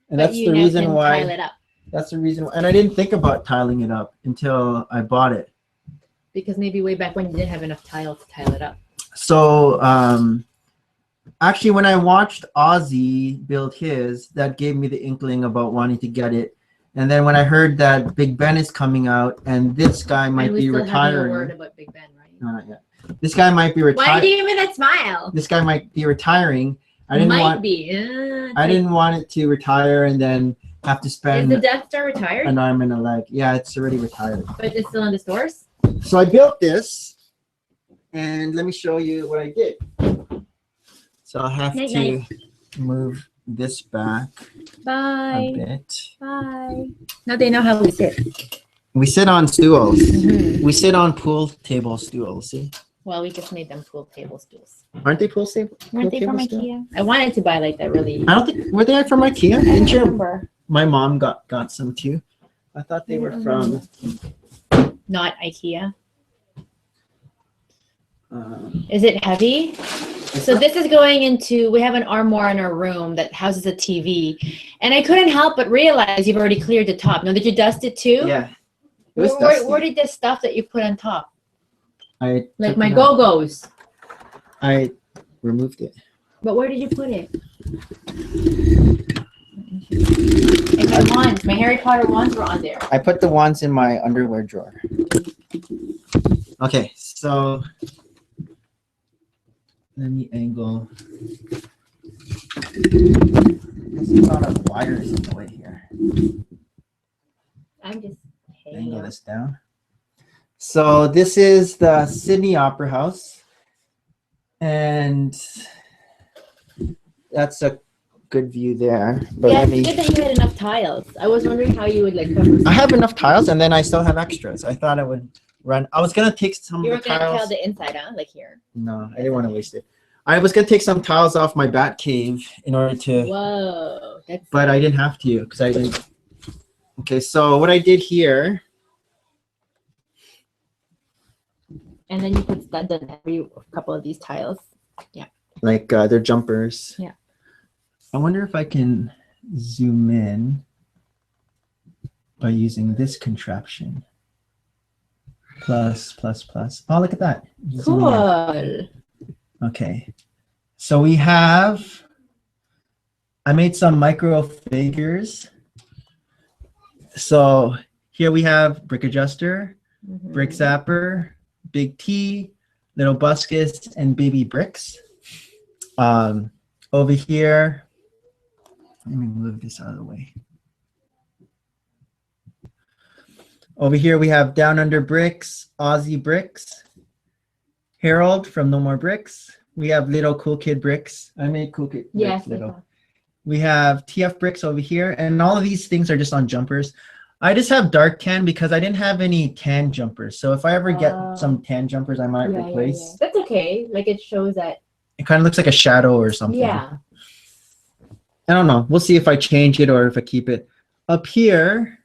And but that's the reason why. Tile it up. That's the reason. And I didn't think about tiling it up until I bought it. Because maybe way back when you didn't have enough tile to tile it up. So, actually, when I watched Ozzy build his, that gave me the inkling about wanting to get it. And then when I heard that Big Ben is coming out and this guy might be retiring. Word about Big Ben, right? No, not yet. This guy might be retiring. Why did you give me that smile? This guy might be retiring. I didn't want it to retire and then have to spend. Is the Death Star retired? An arm and a leg. Yeah, it's already retired. But it's still in the stores? So I built this. And let me show you what I did. So I'll have to move this back a bit. Bye. Now they know how we sit. We sit on stools. We sit on pool table stools. See? Well, we just made them pool table stools. Aren't they pool table? Weren't they from IKEA? I wanted to buy like that really. I don't think were they from IKEA? Didn't you remember? My mom got some too. I thought they were from. Not IKEA. Is it heavy? So this is going into, we have an armoire in our room that houses a TV. And I couldn't help but realize you've already cleared the top. Now, did you dust it too? Yeah. Where did the stuff that you put on top? Like my Go-Go's. I removed it. But where did you put it? And my wands, my Harry Potter wands were on there. I put the wands in my underwear drawer. Okay, so let me angle. There's a lot of wires in the way here. I'm just angle this down. So this is the Sydney Opera House, and that's a good view there. But yeah, it's good that you had enough tiles. I was wondering how you would like cover. I have enough tiles, and then I still have extras. I thought I would run. I was gonna take some You of were the gonna tiles. tile the inside, huh? Like here. No, I didn't want to waste it. I was gonna take some tiles off my bat cave in order to. Whoa, that's. But I didn't have to because I didn't. Okay, so what I did here. And then you put studs on every couple of these tiles. Yeah. Like they're jumpers. Yeah. I wonder if I can zoom in by using this contraption. Plus, plus, plus. Oh, look at that. Zoom in. Cool. Okay. So we have, I made some micro figures. So here we have brick adjuster, brick zapper, big T, little buscus, and baby bricks. Over here, let me move this out of the way. Over here we have Down Under Bricks, Aussie Bricks, Harold from No More Bricks. We have Little Cool Kid Bricks. I made Cool Kid Bricks little. We have TF Bricks over here, and all of these things are just on jumpers. I just have dark tan because I didn't have any tan jumpers. So if I ever get some tan jumpers, I might replace. Yeah. That's okay. Like it shows that. It kind of looks like a shadow or something. Yeah. I don't know. We'll see if I change it or if I keep it. Up here.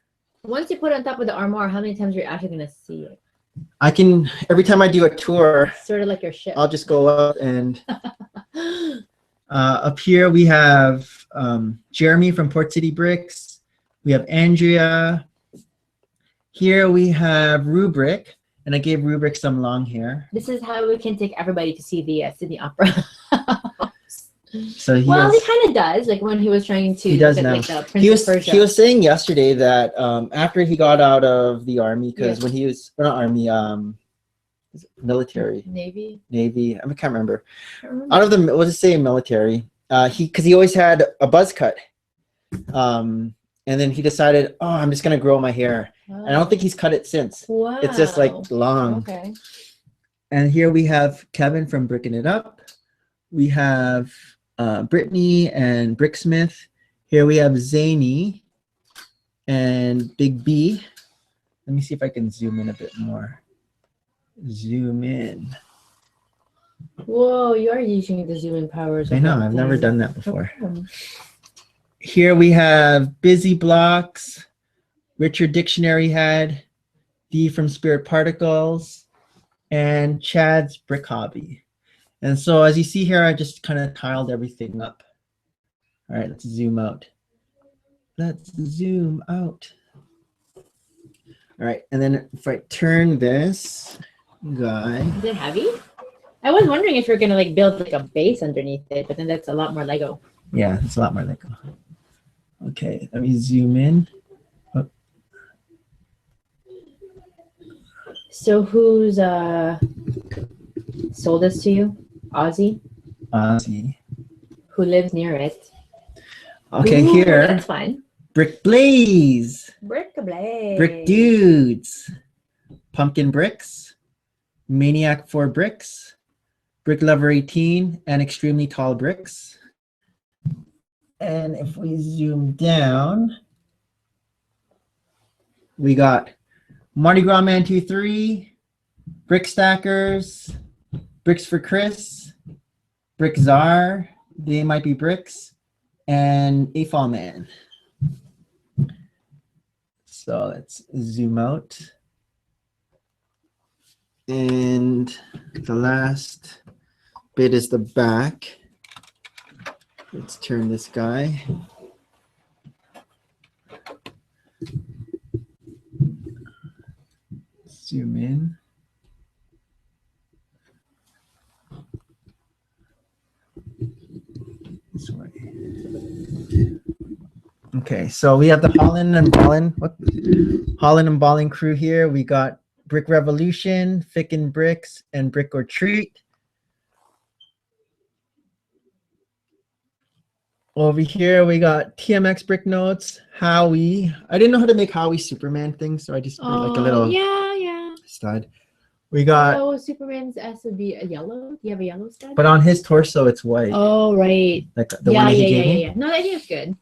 Once you put it on top of the armoire, how many times you're actually going to see it? I can, every time I do a tour. Sort of like your ship. I'll just go up and. Up here we have Jeremy from Port City Bricks. We have Andrea. Here we have Rubric, and I gave Rubric some long hair. This is how we can take everybody to see the Sydney Opera. So he kind of does. Like when he was trying to. He does now. Like the Prince of Persia. He was saying yesterday that after he got out of the army, because when he was not army, military, Navy. I can't remember. Out of the, what does it say, military? Because he always had a buzz cut. And then he decided, oh, I'm just gonna grow my hair. And I don't think he's cut it since. Wow. It's just like long. Okay. And here we have Kevin from Bricking It Up. We have Brittany and Bricksmith. Here we have Zany and Big B. Let me see if I can zoom in a bit more. Zoom in. Whoa, you are using the zoom in powers. I know, I've never done that before. Here we have Busy Blocks, Richard Dictionary Head, D from Spirit Particles, and Chad's Brick Hobby. And so as you see here, I just kind of tiled everything up. All right, let's zoom out. Let's zoom out. All right, and then if I turn this guy. Is it heavy? I was wondering if you're gonna like build like a base underneath it, but then that's a lot more Lego. Yeah, it's a lot more Lego. Okay, let me zoom in. Oh. So who's sold this to you? Ozzy? Ozzy. Who lives near it. Okay, ooh, here. That's fine. Brick Blaze. Brick Blaze. Brick Dudes. Pumpkin Bricks. Maniac 4 Bricks. Brick Lover 18 and Extremely Tall Bricks. And if we zoom down, we got Mardi Gras Man 23, Brick Stackers, Bricks for Chris, Brick Czar, They Might Be Bricks, and AFall Man. So let's zoom out. And the last bit is the back. Let's turn this guy. Zoom in. This way. Okay, so we have the Holland and Ballin crew here. We got Brick Revolution, Ficken Bricks, and Brick or Treat. Over here, we got TMX Brick Notes, Howie. I didn't know how to make Howie Superman things, so I just put like a little yeah. stud. We got. Oh, Superman's has to be a yellow. Do you have a yellow stud? But on his torso, it's white. Oh, right. Like the one that he gave me. Yeah. No, I think it's good.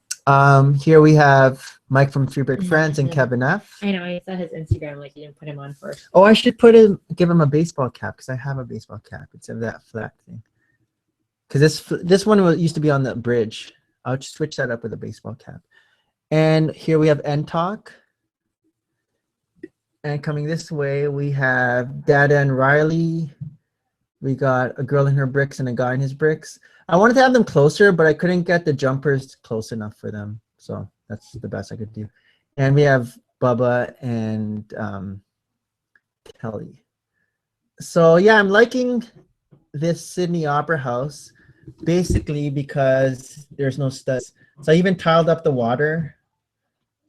Here we have Mike from Three Brick Friends and Kevin F. I know. I saw his Instagram. Like you didn't put him on first. Oh, I should give him a baseball cap because I have a baseball cap instead of that flat thing. Because this one used to be on the bridge. I'll just switch that up with a baseball cap. And here we have End Talk. And coming this way, we have Dada and Riley. We got a girl in her bricks and a guy in his bricks. I wanted to have them closer, but I couldn't get the jumpers close enough for them. So that's the best I could do. And we have Bubba and Kelly. So yeah, I'm liking this Sydney Opera House basically because there's no studs. So I even tiled up the water.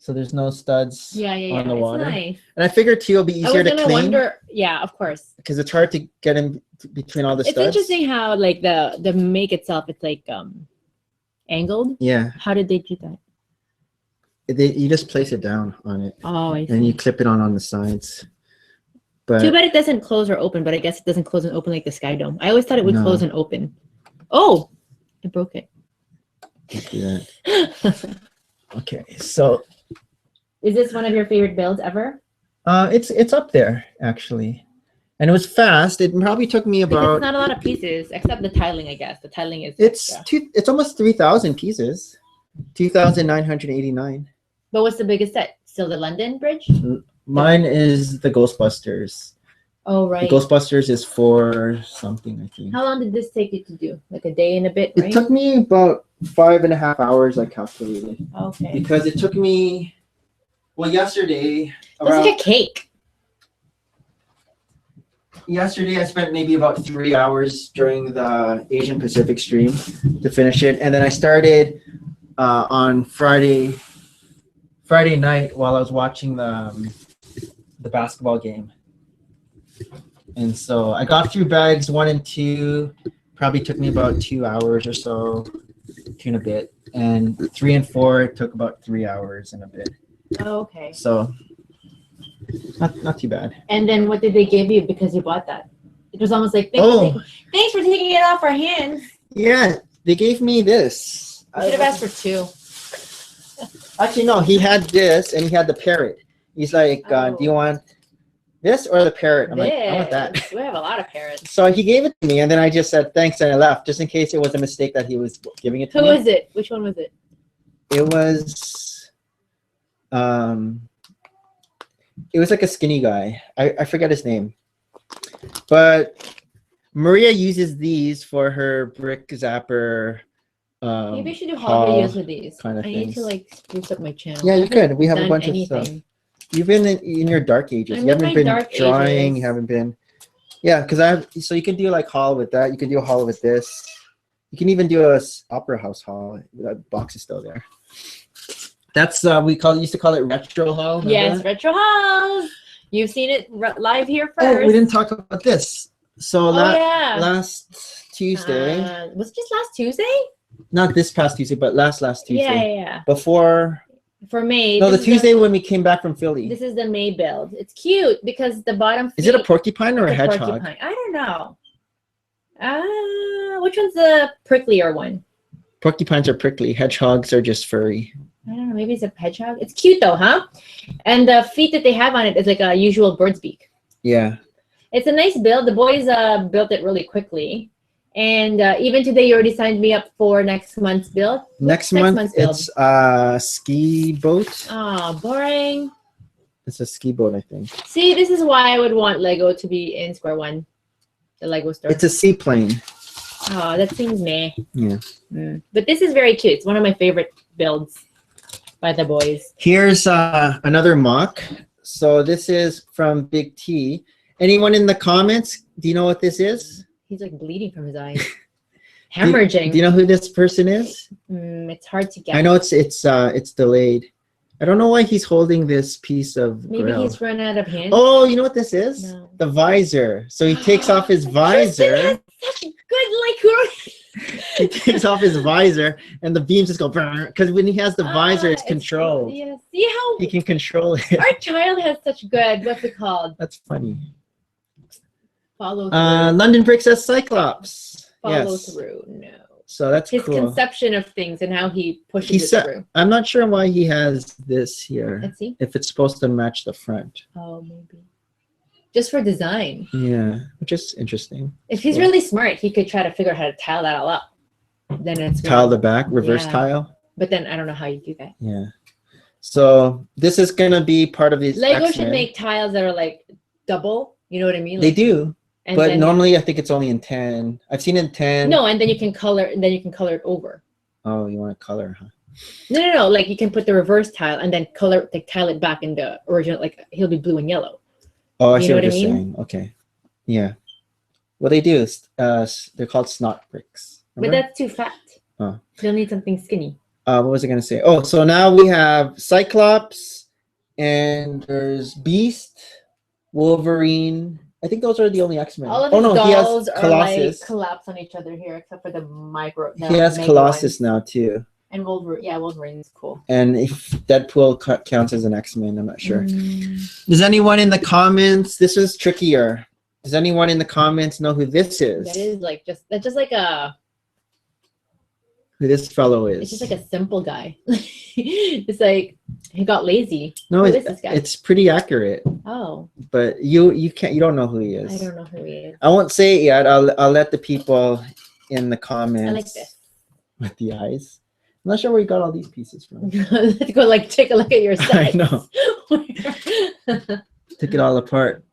So there's no studs on the water. It's nice. And I figured too, it'll be easier to clean. Yeah, of course. Because it's hard to get in between all the studs. It's interesting how like the make itself, it's like angled. Yeah. How did they do that? You just place it down on it. Oh, I see. And you clip it on the sides. But too bad it doesn't close or open, but I guess it doesn't close and open like the Sky Dome. I always thought it would close and open. Oh, I broke it. Let's do that. Okay, so is this one of your favorite builds ever? It's up there actually, and it was fast. It probably took me about. It's not a lot of pieces except the tiling. I guess the tiling is. It's almost 3,000 pieces, 2,989. But what's the biggest set? Still the London Bridge? Mine is the Ghostbusters. Oh right. The Ghostbusters is for something, I think. How long did this take you to do? Like a day and a bit, right? It took me about 5.5 hours. I calculated. Okay. Because it took me. Well, yesterday. It's like a cake. Yesterday, I spent maybe about 3 hours during the Asian Pacific stream to finish it, and then I started on Friday night while I was watching the basketball game. And so I got through bags 1 and 2. Probably took me about 2 hours or so, 2 and a bit, and 3 and 4 took about 3 hours and a bit. Oh, okay. So not too bad. And then what did they give you because you bought that? It was almost like thanks for taking it off our hands. Yeah, they gave me this. I should have asked for 2. Actually, no, he had this and he had the parrot. He's like, do you want this or the parrot? I'm like, I want that. We have a lot of parrots. So he gave it to me and then I just said thanks and I left just in case it was a mistake that he was giving it to me. Who was it? Which one was it? It was like a skinny guy. I forget his name. But Maria uses these for her brick zapper. Maybe I should do haul videos with these. Kind of I need to like spruce up my channel. Yeah, you could. We have a bunch of stuff. You've been in your dark ages. You haven't been drawing. You haven't been. Yeah, because so you can do like haul with that. You can do a haul with this. You can even do a opera house haul. That box is still there. That's used to call it retro haul. Yes, retro hauls. You've seen it live here first. Oh, we didn't talk about this. So last Tuesday. Was it just last Tuesday? Not this past Tuesday, but last Tuesday. Yeah. Before. For May. No, the Tuesday when we came back from Philly. This is the May build. It's cute because the bottom. Is it a porcupine or a hedgehog? Porcupine. I don't know. Which one's the pricklier one? Porcupines are prickly. Hedgehogs are just furry. I don't know. Maybe it's a hedgehog. It's cute though, huh? And the feet that they have on it is like a usual bird's beak. Yeah. It's a nice build. The boys built it really quickly. And even today, you already signed me up for next month's build. Next month it's a ski boat. Oh, boring. It's a ski boat, I think. See, this is why I would want Lego to be in Square One, the Lego store. It's a seaplane. Oh, that seems meh. Yeah. But this is very cute. It's one of my favorite builds by the boys. Here's another mock. So this is from Big T. Anyone in the comments, do you know what this is? He's like bleeding from his eyes. Hemorrhaging. Do you know who this person is? It's hard to guess. I know it's delayed. I don't know why he's holding this piece of Maybe grill. He's run out of hands. Oh, you know what this is? No. The visor. So he takes off his visor. Tristan has such good He takes off his visor and the beams just go because when he has the visor, it's controlled. Yeah. See how he can control it. Our child has such good. What's it called? That's funny. Follow through. London Brick says Cyclops. Follow Yes. through. No. So that's His cool. conception of things and how he pushes it through. I'm not sure why he has this here. Let's see. If it's supposed to match the front. Oh, maybe. Just for design. Yeah, which is interesting. If he's really smart, he could try to figure out how to tile that all up. Then it's tile the back, reverse tile. But then I don't know how you do that. Yeah. So this is gonna be part of these. Lego X-Men. should make tiles that are like double. You know what I mean? They Like, do. But normally I think it's only in 10. I've seen it in 10. No, and then you can color it over. Oh, you want to color, huh? No. Like you can put the reverse tile and then tile it back in the original. Like he'll be blue and yellow. Oh, I see what you're saying. Okay. Yeah. What they do is they're called snot bricks. Remember? But that's too fat. Oh. They'll need something skinny. What was I gonna say? Oh, so now we have Cyclops, and there's Beast, Wolverine. I think those are the only X-Men. All of his dolls he has are Colossus. like collapse on each other here, except for the micro. He has Colossus now too. And Wolverine, yeah, Wolverine's cool. And if Deadpool counts as an X-Men, I'm not sure. Does anyone in the comments? This is trickier. Does anyone in the comments know who this is? That is like that's just like a. Who this fellow is? It's just like a simple guy. It's like he got lazy. No, who is this guy? It's pretty accurate. Oh. But you don't know who he is. I don't know who he is. I won't say it yet. I'll let the people in the comments. I like this. With the eyes. I'm not sure where you got all these pieces from. Let's go take a look at your sets. I know. Took it all apart.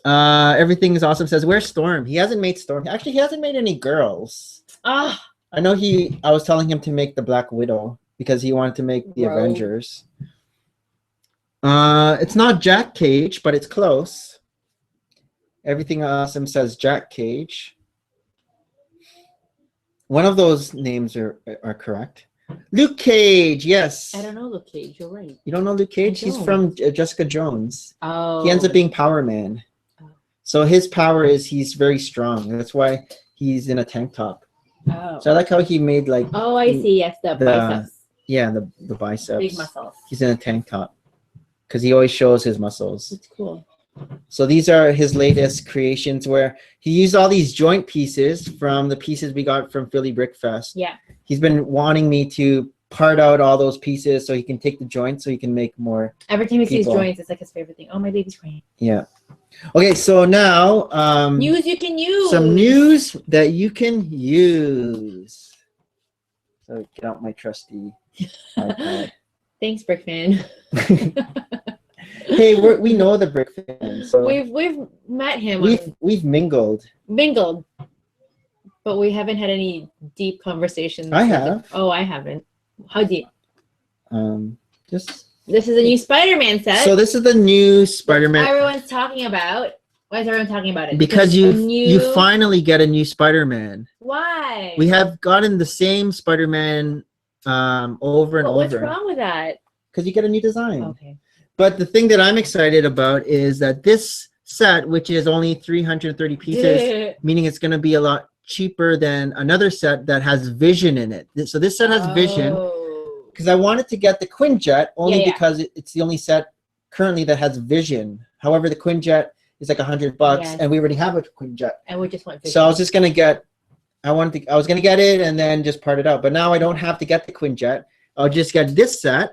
Everything is awesome. Says, where's Storm? He hasn't made Storm. Actually, he hasn't made any girls. Ah. I know I was telling him to make the Black Widow because he wanted to make the Avengers. It's not Jack Cage, but it's close. Everything awesome says Jack Cage. One of those names are correct. Luke Cage, yes. I don't know Luke Cage. You're right. You don't know Luke Cage? He's from Jessica Jones. Oh. He ends up being Power Man. Oh. So his power is he's very strong. That's why he's in a tank top. Oh. So I like how he made like. Oh, I see. Yes, the biceps. Yeah, the biceps. Big muscles. He's in a tank top because he always shows his muscles. That's cool. So these are his latest creations where he used all these joint pieces from the pieces we got from Philly Brick Fest. Yeah. He's been wanting me to part out all those pieces so he can take the joints so he can make more. Every time he sees joints, it's like his favorite thing. Oh, my baby's crying. Yeah. Okay, so now news you can use. Some news that you can use. So get out my trusty iPad. Thanks, Brickfan. Hey, we know the Brickfan. So we've met him. We've mingled. But we haven't had any deep conversations. I have. Oh, I haven't. How deep? Just. This is a new Spider-Man set. So this is the new Spider-Man. Everyone's talking about. Why is everyone talking about it? Because you finally get a new Spider-Man. Why? We have gotten the same Spider-Man over and over. What's wrong with that? Because you get a new design. Okay. But the thing that I'm excited about is that this set, which is only 330 pieces, meaning it's going to be a lot cheaper than another set that has Vision in it. So this set has Vision. Because I wanted to get the Quinjet only because it's the only set currently that has Vision. However, the Quinjet is like $100, and we already have a Quinjet. And we just want Vision. So I was just gonna get. I was gonna get it and then just part it out. But now I don't have to get the Quinjet. I'll just get this set,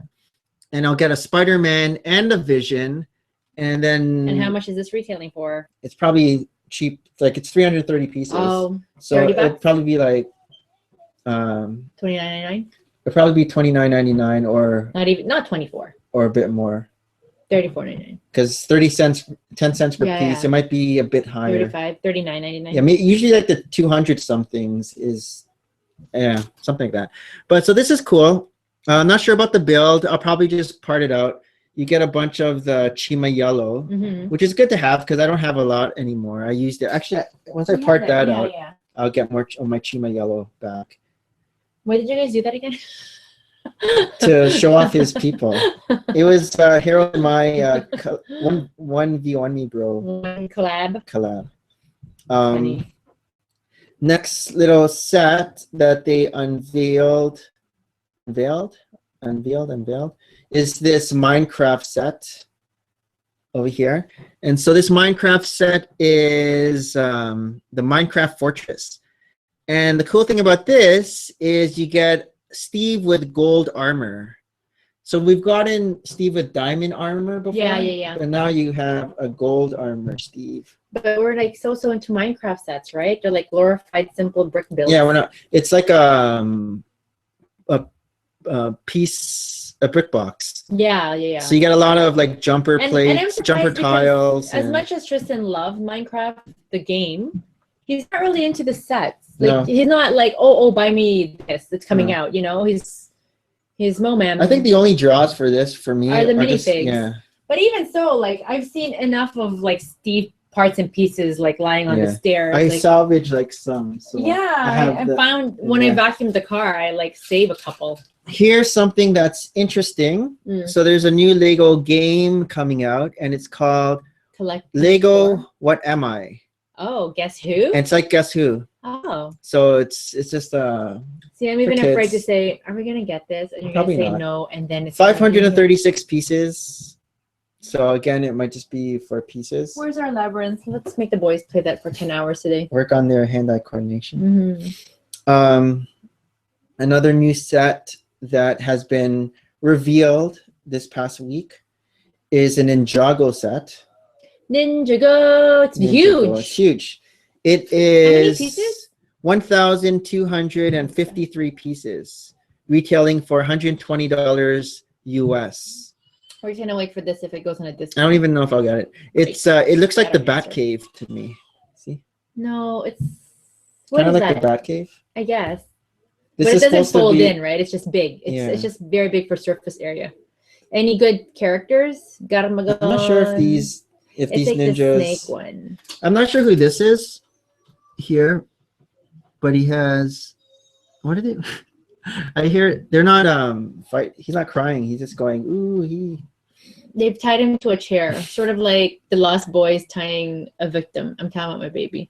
and I'll get a Spider-Man and a Vision, and then. And how much is this retailing for? It's probably cheap. Like it's 330 pieces. Oh, so it'd probably be like. $29.99. It'd probably be $29.99 or not 24 or a bit more. $34.99. Because 10 cents per piece. It might be a bit higher. $39.99. Yeah, usually like the 200 somethings is, something like that. But so this is cool. I'm not sure about the build. I'll probably just part it out. You get a bunch of the Chima Yellow, which is good to have because I don't have a lot anymore. I used it. Actually, once I part that out, I'll get more of my Chima Yellow back. Why did you guys do that again? To show off his people. It was Hero in my 1v1 me bro. One collab. Next little set that they unveiled is this Minecraft set. over here. And so this Minecraft set is the Minecraft Fortress. And the cool thing about this is you get Steve with gold armor. So we've gotten Steve with diamond armor before. Yeah. But now you have a gold armor, Steve. But we're like so into Minecraft sets, right? They're like glorified, simple brick builds. Yeah, we're not. It's like a brick box. Yeah. So you get a lot of like jumper plates, and jumper tiles. As much as Tristan loved Minecraft, the game, he's not really into the sets. No. Like he's not like, oh, buy me this. It's coming out. You know, he's Moman. I think the only draws for this for me are the minifigs. Yeah. But even so, like I've seen enough of like Steve parts and pieces like lying on the stairs. I like, salvage like some. So I found when I vacuumed the car, I like save a couple. Here's something that's interesting. So there's a new Lego game coming out, and it's called Lego What Am I? Oh, Guess Who? And it's like Guess Who. Oh. So it's just See, I'm even afraid to say, are we gonna get this? And you're Probably gonna say not. no, and then it's 536 pieces. So again, it might just be for pieces. Where's our labyrinth? Let's make the boys play that for 10 hours today. Work on their hand-eye coordination. Another new set that has been revealed this past week is an Ninjago set. Ninjago, it's huge. It's huge. It is 1,253 pieces, retailing for $120 US. We're just gonna wait for this if it goes on a discount. I don't even know if I'll get it. It's it looks like the Batcave to me. See? No, it's what kind is of like that? the Batcave. I guess. This but it is doesn't supposed to fold be, in, right? It's just big. It's just very big for surface area. Any good characters? Garmagon. I'm not sure if these like ninjas. The snake one. I'm not sure who this is here, but he has. What did it? I hear they're not fight. He's not crying. He's just going ooh. They've tied him to a chair, sort of like the Lost Boys tying a victim. I'm talking about my baby.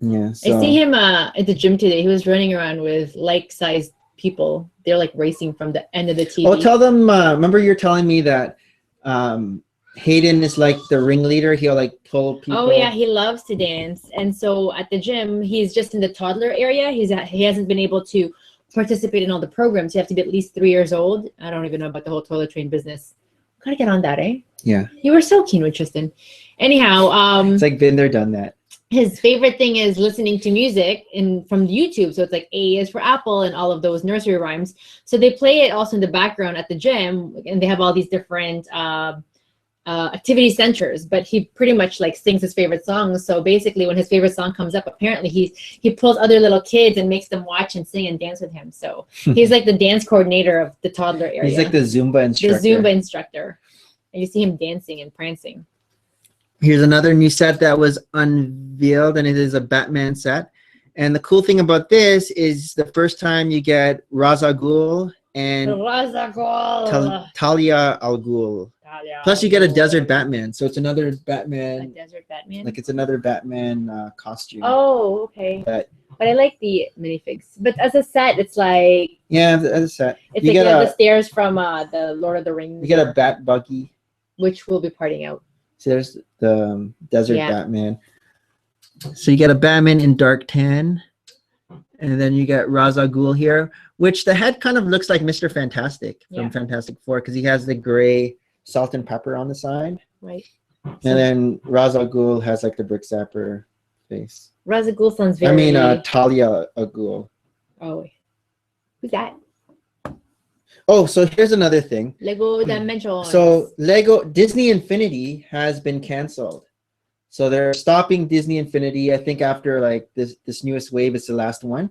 Yeah. So. I see him at the gym today. He was running around with like-sized people. They're like racing from the end of the TV. Oh, tell them. Remember, you're telling me that Hayden is like the ringleader. He'll like pull people. Oh yeah, he loves to dance, and so at the gym, he's just in the toddler area. He hasn't been able to participate in all the programs. You have to be at least 3 years old. I don't even know about the whole toilet train business. Gotta get on that, eh? Yeah. You were so keen with Tristan. Anyhow, it's like been there, done that. His favorite thing is listening to music from YouTube. So it's like A is for Apple and all of those nursery rhymes. So they play it also in the background at the gym, and they have all these different activity centers, but he pretty much like sings his favorite songs. So basically when his favorite song comes up, apparently he pulls other little kids and makes them watch and sing and dance with him. So he's like the dance coordinator of the toddler area. He's like the Zumba instructor. And you see him dancing and prancing. Here's another new set that was unveiled, and it is a Batman set. And the cool thing about this is the first time you get Ra's al Ghul and Talia al Ghul. Plus, you get a desert Batman, so it's another Batman. A desert Batman. Like it's another Batman costume. Oh, okay. But I like the minifigs. But as a set, it's like as a set, it's like the stairs from the Lord of the Rings. You get a Bat buggy, which will be parting out. So there's the desert Batman. So you get a Batman in dark tan, and then you get Ra's al Ghul here, which the head kind of looks like Mr. Fantastic from Fantastic Four because he has the gray salt and pepper on the side. Right. And then Ra's al Ghul has like the brick zapper face. Ra's al Ghul sounds very... Talia al Ghul. Oh, who's that? Oh, so here's another thing. Lego Dimensions. So Disney Infinity has been canceled. So they're stopping Disney Infinity. I think after like this newest wave is the last one.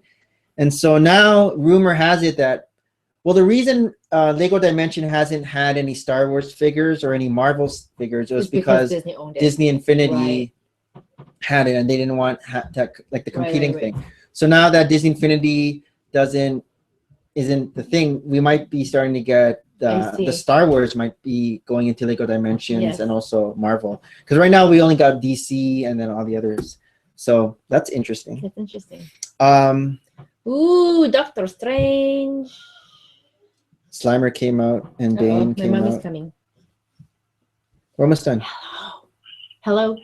And so now rumor has it that, well, the reason Lego Dimension hasn't had any Star Wars figures or any Marvel figures was because Disney owned it. Disney Infinity had it, and they didn't want like the competing thing. So now that Disney Infinity isn't the thing, we might be starting to get the Star Wars might be going into Lego Dimensions and also Marvel. Because right now we only got DC and then all the others. So that's interesting. That's interesting. Ooh, Doctor Strange. Slimer came out and Bane came out. My mom is coming. We're almost done. Hello.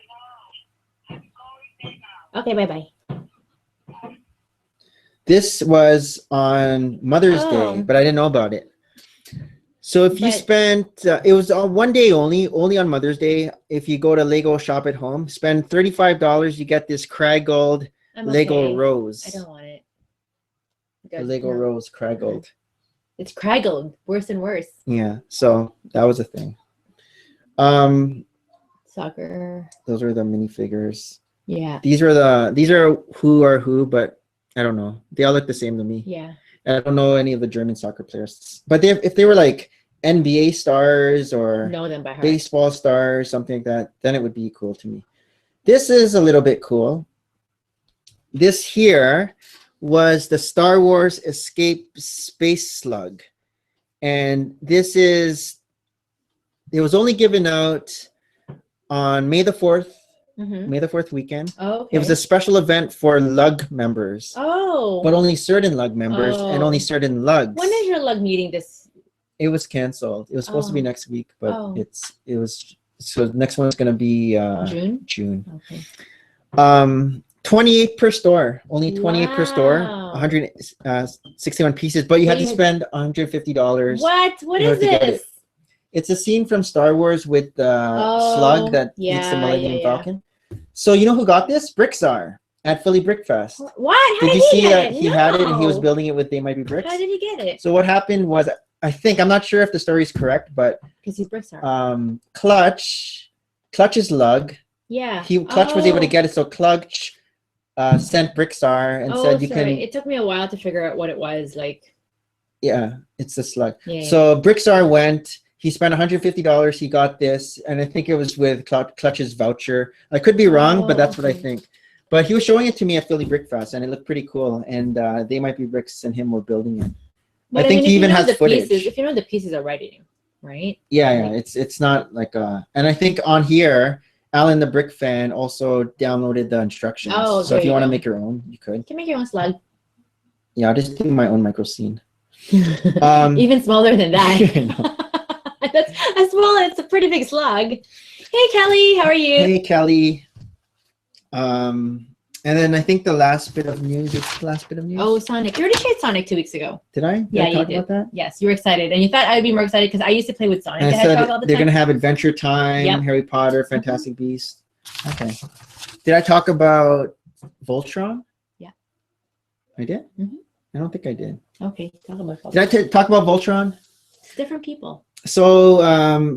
Okay, bye-bye. This was on Mother's Day, but I didn't know about it. So if you spent, it was on one day only on Mother's Day. If you go to Lego Shop at Home, spend $35, you get this Craggold Lego Rose. I don't want it. The Lego Rose Craggold. It's Craggold, worse and worse. Yeah, so that was a thing. Soccer. Those are the minifigures. Yeah. These are who are who, but I don't know. They all look the same to me. Yeah. I don't know any of the German soccer players, but if they were like NBA stars or know them by heart. Baseball stars, something like that, then it would be cool to me. This is a little bit cool. This here was the Star Wars Escape Space Slug, and it was only given out on May the 4th. May the 4th weekend. Oh, okay. It was a special event for lug members. Oh. But only certain lug members and only certain lugs. When is your lug meeting this? It was canceled. It was supposed to be next week, but so next one's gonna be June. Okay. 28 per store. Only 28 per store. 161 pieces, but you had to spend $150. What is this? It's a scene from Star Wars with the slug that eats the Millennium Falcon. So you know who got this? Brickstar at Philly Brick Fest. What? Did you see that he had it and he was building it with They Might Be Bricks? How did he get it? So what happened was, I'm not sure if the story is correct, but because he's Brickstar. Clutch's lug. Yeah. Clutch was able to get it, so Clutch sent Brickstar and said you can. It took me a while to figure out what it was like. Yeah, it's the slug. Yeah. So Brickstar went. He spent $150. He got this, and I think it was with Clutch's voucher. I could be wrong, but that's what I think. But he was showing it to me at Philly Brick Fest, and it looked pretty cool. And They Might Be Bricks and him were building it. But I think he even has footage. If you know the pieces are ready, right? Yeah, it's not like and I think on here, Alan the Brick Fan also downloaded the instructions. So if you want to make your own, you could. You can make your own slug. Yeah, I'll just do my own micro scene. Even smaller than that. That's small. It's a pretty big slug. Hey, Kelly, how are you? Hey, Kelly. And then I think the last bit of news. Oh, Sonic. You already shared Sonic 2 weeks ago. Did I? Yeah, I talk you did. About that? Yes, you were excited, and you thought I'd be more excited because I used to play with Sonic. And I said they're going to have Adventure Time, Harry Potter, Fantastic Beasts. Okay. Did I talk about Voltron? Yeah. I did? I don't think I did. Okay, talk about Voltron. Did I talk about Voltron? Different people. So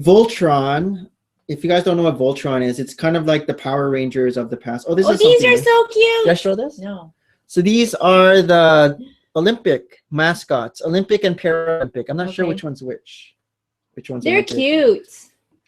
Voltron, if you guys don't know what Voltron is, it's kind of like the Power Rangers of the past. Oh, these are so cute. Did I show this? No. So these are the Olympic mascots, Olympic and Paralympic. I'm not sure which one's which. Which one's They're Olympic. Cute.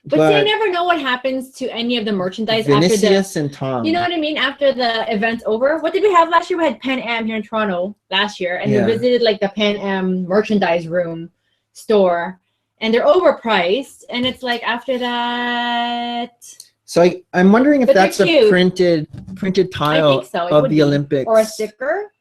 But see, I never know what happens to any of the merchandise Vinicius and Tom. You know what I mean? After the event's over. What did we have last year? We had Pan Am here in Toronto last year, and we visited like the Pan Am merchandise room store. And they're overpriced, and it's like after that. So I'm wondering if that's a printed tile of the Olympics or a sticker.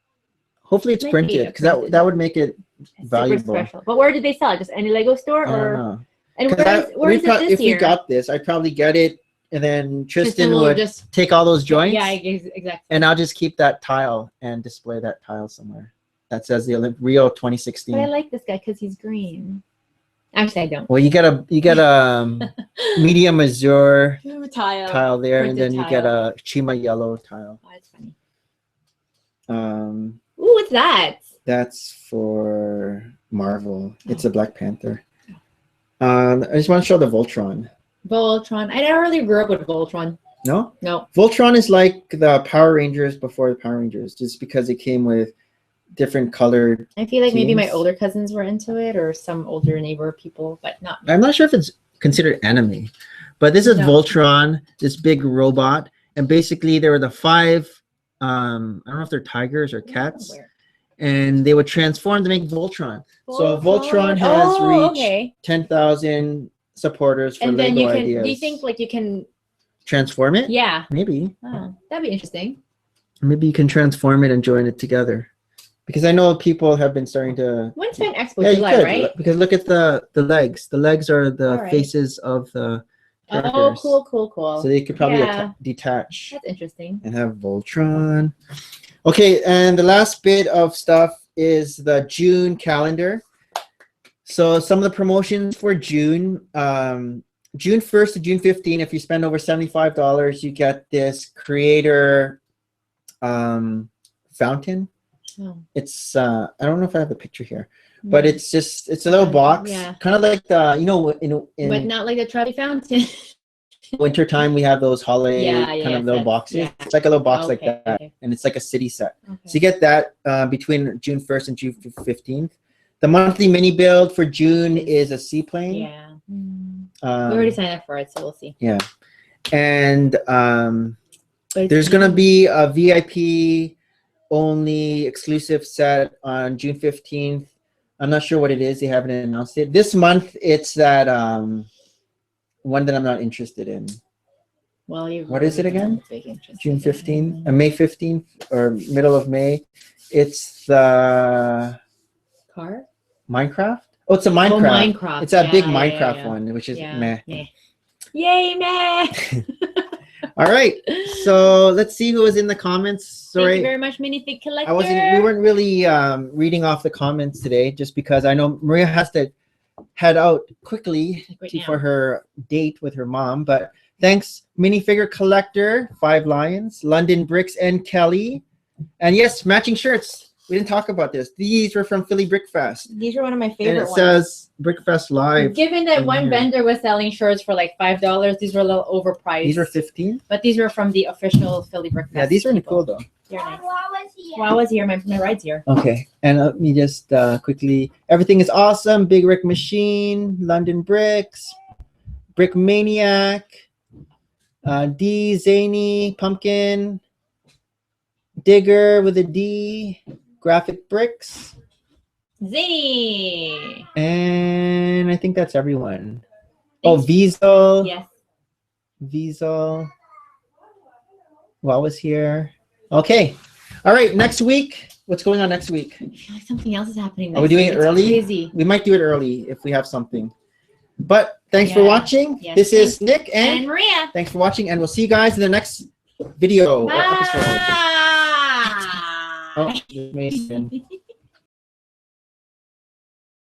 Hopefully it's printed because that would make it valuable. Special. But where did they sell it? Just any Lego store, or? And where is it this if year? we got this, I'd probably get it, and then Tristan would just take all those joints. Yeah, exactly. And I'll just keep that tile and display that tile somewhere that says the Rio 2016. But I like this guy because he's green. Actually, I don't. Well, you get a medium azure tile there, and then you get a Chima yellow tile. Oh, that's funny. Ooh, what's that? That's for Marvel. It's a Black Panther. I just want to show the Voltron. I never really grew up with Voltron. No? No. Voltron is like the Power Rangers before the Power Rangers, just because it came with different colored I feel like teams. Maybe my older cousins were into it, or some older neighbor people, but not. I'm not sure if it's considered anime, but this is Voltron, this big robot, and basically there were the 5 I don't know if they're tigers or cats, and they would transform to make Voltron. So Voltron has reached 10,000 supporters for Lego ideas. Do you think like you can transform it? Yeah, maybe. Oh, that'd be interesting. Maybe you can transform it and join it together. Because I know people have been starting to. When's Fan Expo? July, right? Because look at the legs. The legs are the faces of the Oh, cool. So they could probably Yeah. detach That's interesting. and have Voltron. Okay, and the last bit of stuff is the June calendar. So some of the promotions for June, June 1st to June 15th, if you spend over $75, you get this creator fountain. Oh. It's I don't know if I have a picture here, but it's a little box, Yeah. kind of like the But not like the Travi fountain. winter time we have those holiday kind of little sets. boxes. Yeah. It's like a little box like Okay, that, okay. and it's like a city set. Okay. So you get that between June 1st and June 15th. The monthly mini build for June is a seaplane. Yeah. We already signed up for it, so we'll see. Yeah, and there's gonna be a VIP only exclusive set on June 15th. I'm not sure what it is. They haven't announced it. This month, it's that one that I'm not interested in. Well, what is it again? June 15th, May 15th, or middle of May. It's the car Minecraft. Oh, it's a Minecraft. Oh, Minecraft. It's a big Minecraft one, which is meh. Yay, meh. All right, so let's see who was in the comments. Sorry, thank you very much, Minifig Collector. We weren't really reading off the comments today, just because I know Maria has to head out quickly for her date with her mom. But thanks, Minifigure Collector, 5 Lions, London Bricks, and Kelly. And yes, matching shirts. We didn't talk about this. These were from Philly Brick Fest. These are one of my favorite ones. And it says Brickfest Live. Given that one vendor was selling shirts for like $5, these were a little overpriced. These were $15? But these were from the official Philly Brick Fest. Yeah, these are really cool though. They're nice. Wow was here. My ride's here. Okay, and let me just quickly. Everything is awesome. Big Rick Machine, London Bricks, Brick Maniac, D Zany, Pumpkin, Digger with a D, Graphic Bricks, Zany, and I think that's everyone. Oh, Vizel. Yes. Vizel. What was here? Okay. All right. Next week. What's going on next week? I feel like something else is happening. Are we doing it early? Crazy. We might do it early if we have something. But thanks for watching. Yes, this is Nick and Maria. Thanks for watching, and we'll see you guys in the next video or episode. Oh, just made it.